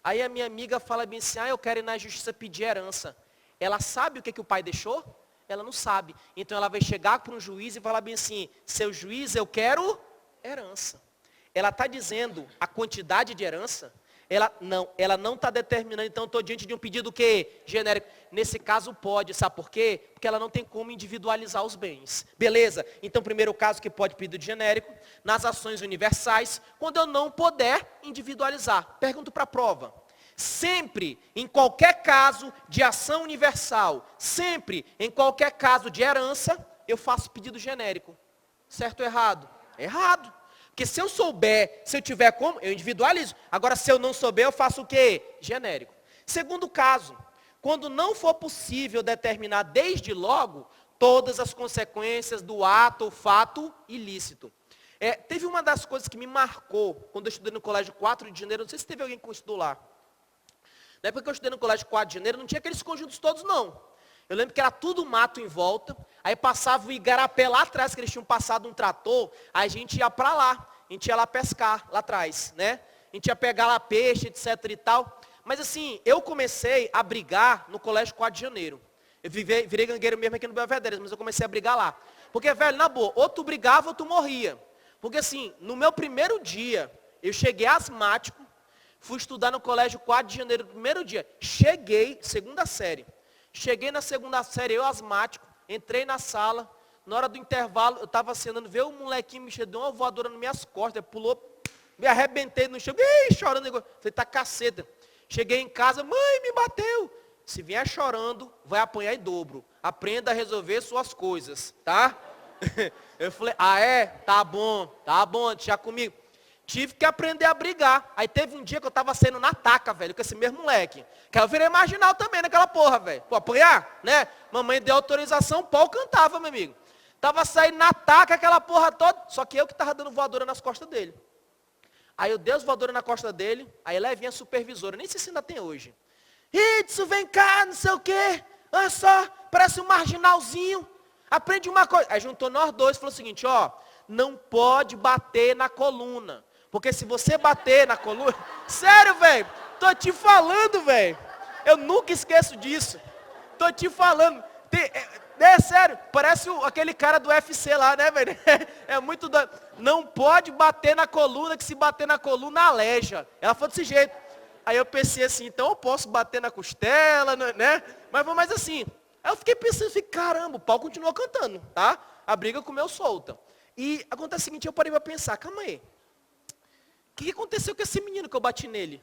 Aí a minha amiga fala bem assim, eu quero ir na justiça pedir herança. Ela sabe o que o pai deixou? Ela não sabe. Então ela vai chegar para um juiz e falar bem assim, seu juiz, eu quero herança. Ela está dizendo a quantidade de herança? Ela não está determinando, então estou diante de um pedido que genérico. Nesse caso pode, sabe por quê? Porque ela não tem como individualizar os bens. Beleza? Então, primeiro caso que pode pedido genérico, nas ações universais, quando eu não puder individualizar. Pergunto para a prova. Sempre, em qualquer caso de ação universal, sempre, em qualquer caso de herança, eu faço pedido genérico. Certo ou errado? Errado. Porque se eu souber, se eu tiver como, eu individualizo. Agora, se eu não souber, eu faço o quê? Genérico. Segundo caso, quando não for possível determinar desde logo todas as consequências do ato ou fato ilícito. Teve uma das coisas que me marcou, quando eu estudei no colégio 4 de janeiro, não sei se teve alguém que estudou lá. Na época que eu estudei no colégio 4 de janeiro, não tinha aqueles conjuntos todos, não. Eu lembro que era tudo mato em volta, aí passava o igarapé lá atrás, que eles tinham passado um trator, aí a gente ia para lá, a gente ia lá pescar, lá atrás, né? A gente ia pegar lá peixe, etc e tal. Mas assim, eu comecei a brigar no colégio 4 de janeiro. Eu virei gangueiro mesmo aqui no Belvedere, mas eu comecei a brigar lá. Porque, velho, na boa, ou tu brigava ou tu morria. Porque assim, no meu primeiro dia, eu cheguei asmático, fui estudar no colégio 4 de janeiro, no primeiro dia. Cheguei, segunda série. Cheguei na segunda série, eu asmático, entrei na sala, na hora do intervalo, eu estava acenando, veio um molequinho me deu uma voadora nas minhas costas, pulou, me arrebentei no chão, chorando, falei, tá caceta. Cheguei em casa, mãe, me bateu. Se vier chorando, vai apanhar em dobro. Aprenda a resolver suas coisas, tá? Eu falei, tá bom, deixa comigo. Tive que aprender a brigar. Aí teve um dia que eu tava saindo na taca, velho, com esse mesmo moleque. Que eu virei marginal também naquela porra, velho. Pô, apanhar, né? Mamãe deu autorização, o pau cantava, meu amigo. Tava saindo na taca, aquela porra toda. Só que eu que tava dando voadora nas costas dele. Aí eu dei as voadoras na costa dele, aí lá vinha a supervisora, nem sei se ainda tem hoje. Idson, vem cá, não sei o quê. Olha só, parece um marginalzinho. Aprende uma coisa. Aí juntou nós dois e falou o seguinte, não pode bater na coluna. Porque se você bater na coluna... Sério, velho. Tô te falando, velho. Eu nunca esqueço disso. Tô te falando. Sério. Parece aquele cara do UFC lá, né, velho? É muito doido. Não pode bater na coluna, que se bater na coluna, aleja. Ela falou desse jeito. Aí eu pensei assim, então eu posso bater na costela, né? Mas assim... Aí eu fiquei pensando, caramba, o pau continuou cantando, tá? A briga comeu solta. E acontece o seguinte, eu parei para pensar, calma aí. O que aconteceu com esse menino que eu bati nele?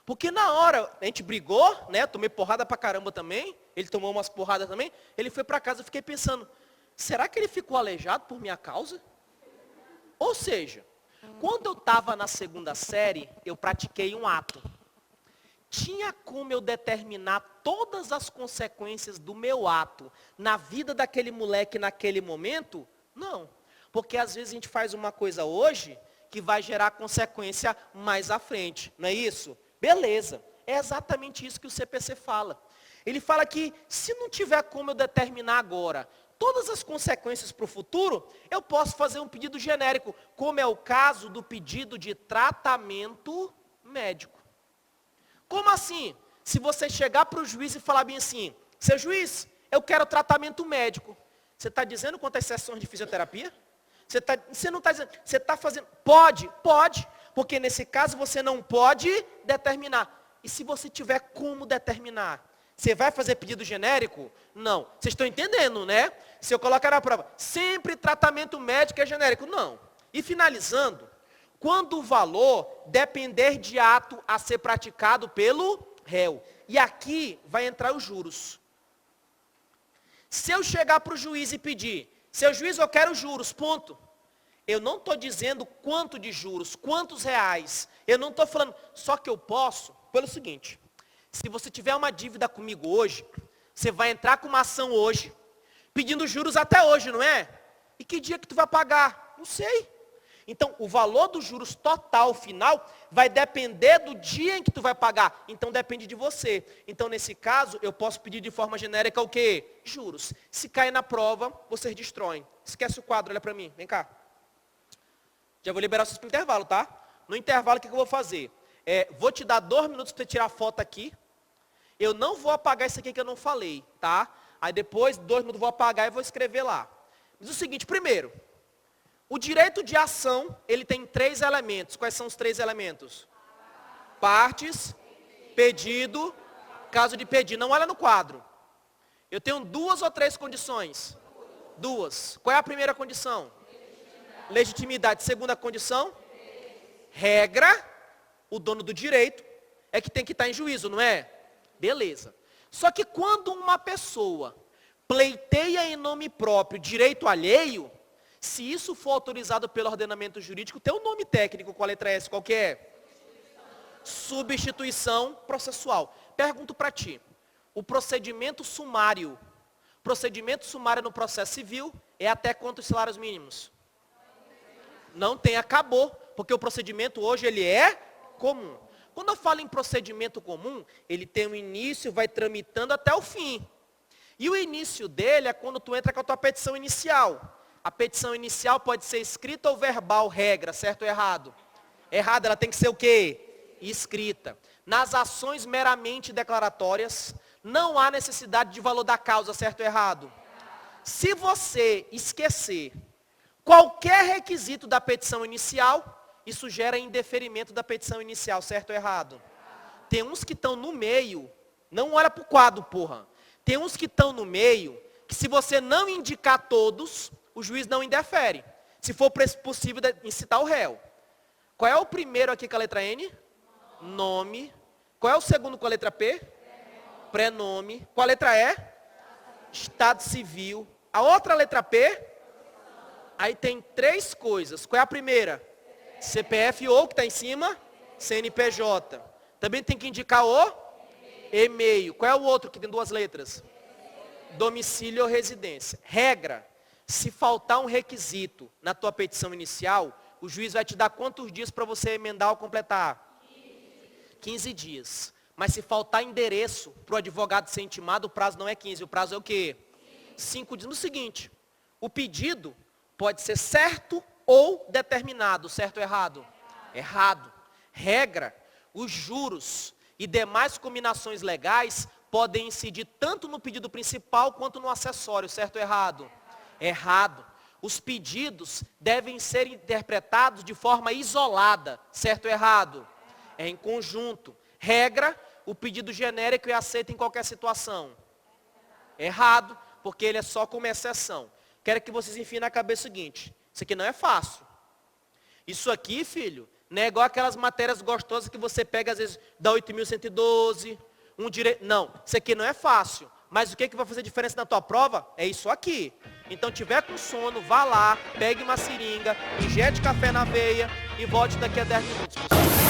Porque na hora, a gente brigou, né? Tomei porrada pra caramba também. Ele tomou umas porradas também. Ele foi para casa, eu fiquei pensando, será que ele ficou aleijado por minha causa? Ou seja, quando eu estava na segunda série, eu pratiquei um ato. Tinha como eu determinar todas as consequências do meu ato na vida daquele moleque naquele momento? Não. Porque às vezes a gente faz uma coisa hoje que vai gerar consequência mais à frente. Não é isso? Beleza. É exatamente isso que o CPC fala. Ele fala que se não tiver como eu determinar agora todas as consequências para o futuro, eu posso fazer um pedido genérico, como é o caso do pedido de tratamento médico. Como assim? Se você chegar para o juiz e falar bem assim, seu juiz, eu quero tratamento médico. Você está dizendo quantas sessões de fisioterapia? Você não está dizendo, você está fazendo, pode, porque nesse caso você não pode determinar. E se você tiver como determinar? Você vai fazer pedido genérico? Não. Vocês estão entendendo, né? Se eu colocar na prova, sempre tratamento médico é genérico? Não. E finalizando, quando o valor depender de ato a ser praticado pelo réu. E aqui vai entrar os juros. Se eu chegar para o juiz e pedir, seu juiz, eu quero juros, ponto. Eu não estou dizendo quanto de juros, quantos reais. Eu não estou falando, só que eu posso, pelo seguinte, se você tiver uma dívida comigo hoje, você vai entrar com uma ação hoje, pedindo juros até hoje, não é? E que dia que tu vai pagar? Não sei. Então, o valor dos juros total, final, vai depender do dia em que tu vai pagar. Então, depende de você. Então, nesse caso, eu posso pedir de forma genérica o quê? Juros. Se cair na prova, vocês destroem. Esquece o quadro, olha para mim. Vem cá. Já vou liberar vocês para o intervalo, tá? No intervalo, o que eu vou fazer? Vou te dar 2 minutos para você tirar a foto aqui. Eu não vou apagar isso aqui que eu não falei, tá? Aí depois, 2 minutos, eu vou apagar e vou escrever lá. Mas o seguinte, primeiro, o direito de ação, ele tem 3 elementos. Quais são os 3 elementos? Partes, pedido, caso de pedido. Não olha no quadro. Eu tenho 2 ou 3 condições? 2. Qual é a primeira condição? Legitimidade. Segunda condição? Regra, o dono do direito é que tem que estar em juízo, não é? Beleza. Só que quando uma pessoa pleiteia em nome próprio direito alheio, se isso for autorizado pelo ordenamento jurídico, tem um nome técnico com a letra S, qual que é? Substituição processual. Pergunto para ti, o procedimento sumário no processo civil é até quantos salários mínimos? Não tem, acabou, porque o procedimento hoje ele é comum. Quando eu falo em procedimento comum, ele tem um início, vai tramitando até o fim. E o início dele é quando tu entra com a tua petição inicial. A petição inicial pode ser escrita ou verbal, regra, certo ou errado? Errado, ela tem que ser o quê? Escrita. Nas ações meramente declaratórias, não há necessidade de valor da causa, certo ou errado? Se você esquecer qualquer requisito da petição inicial, isso gera indeferimento da petição inicial, certo ou errado? Tem uns que estão no meio, não olha para o quadro, porra. Tem uns que estão no meio, que se você não indicar todos, o juiz não indefere. Se for possível, incitar o réu. Qual é o primeiro aqui com a letra N? Nome. Qual é o segundo com a letra P? Prenome. Qual a letra E? Estado civil. A outra letra P? Aí tem 3 coisas. Qual é a primeira? CPF ou, que está em cima? CNPJ. Também tem que indicar o e-mail. Qual é o outro que tem 2 letras? Domicílio ou residência. Regra, se faltar um requisito na tua petição inicial, o juiz vai te dar quantos dias para você emendar ou completar? 15 dias. Mas se faltar endereço para o advogado ser intimado, o prazo não é 15, o prazo é o quê? 5 dias. No seguinte, o pedido pode ser certo ou determinado, certo ou errado? Errado. Regra, os juros e demais combinações legais podem incidir tanto no pedido principal quanto no acessório, certo ou errado? Errado. Os pedidos devem ser interpretados de forma isolada, certo ou errado? É em conjunto. Regra, o pedido genérico é aceito em qualquer situação. Errado, porque ele é só como exceção. Quero que vocês enfiem na cabeça o seguinte, isso aqui não é fácil. Isso aqui, filho, não é igual aquelas matérias gostosas que você pega, às vezes, da 8.112, Não, isso aqui não é fácil. Mas o que vai fazer diferença na tua prova? É isso aqui. Então, tiver com sono, vá lá, pegue uma seringa, injete café na veia e volte daqui a 10 minutos.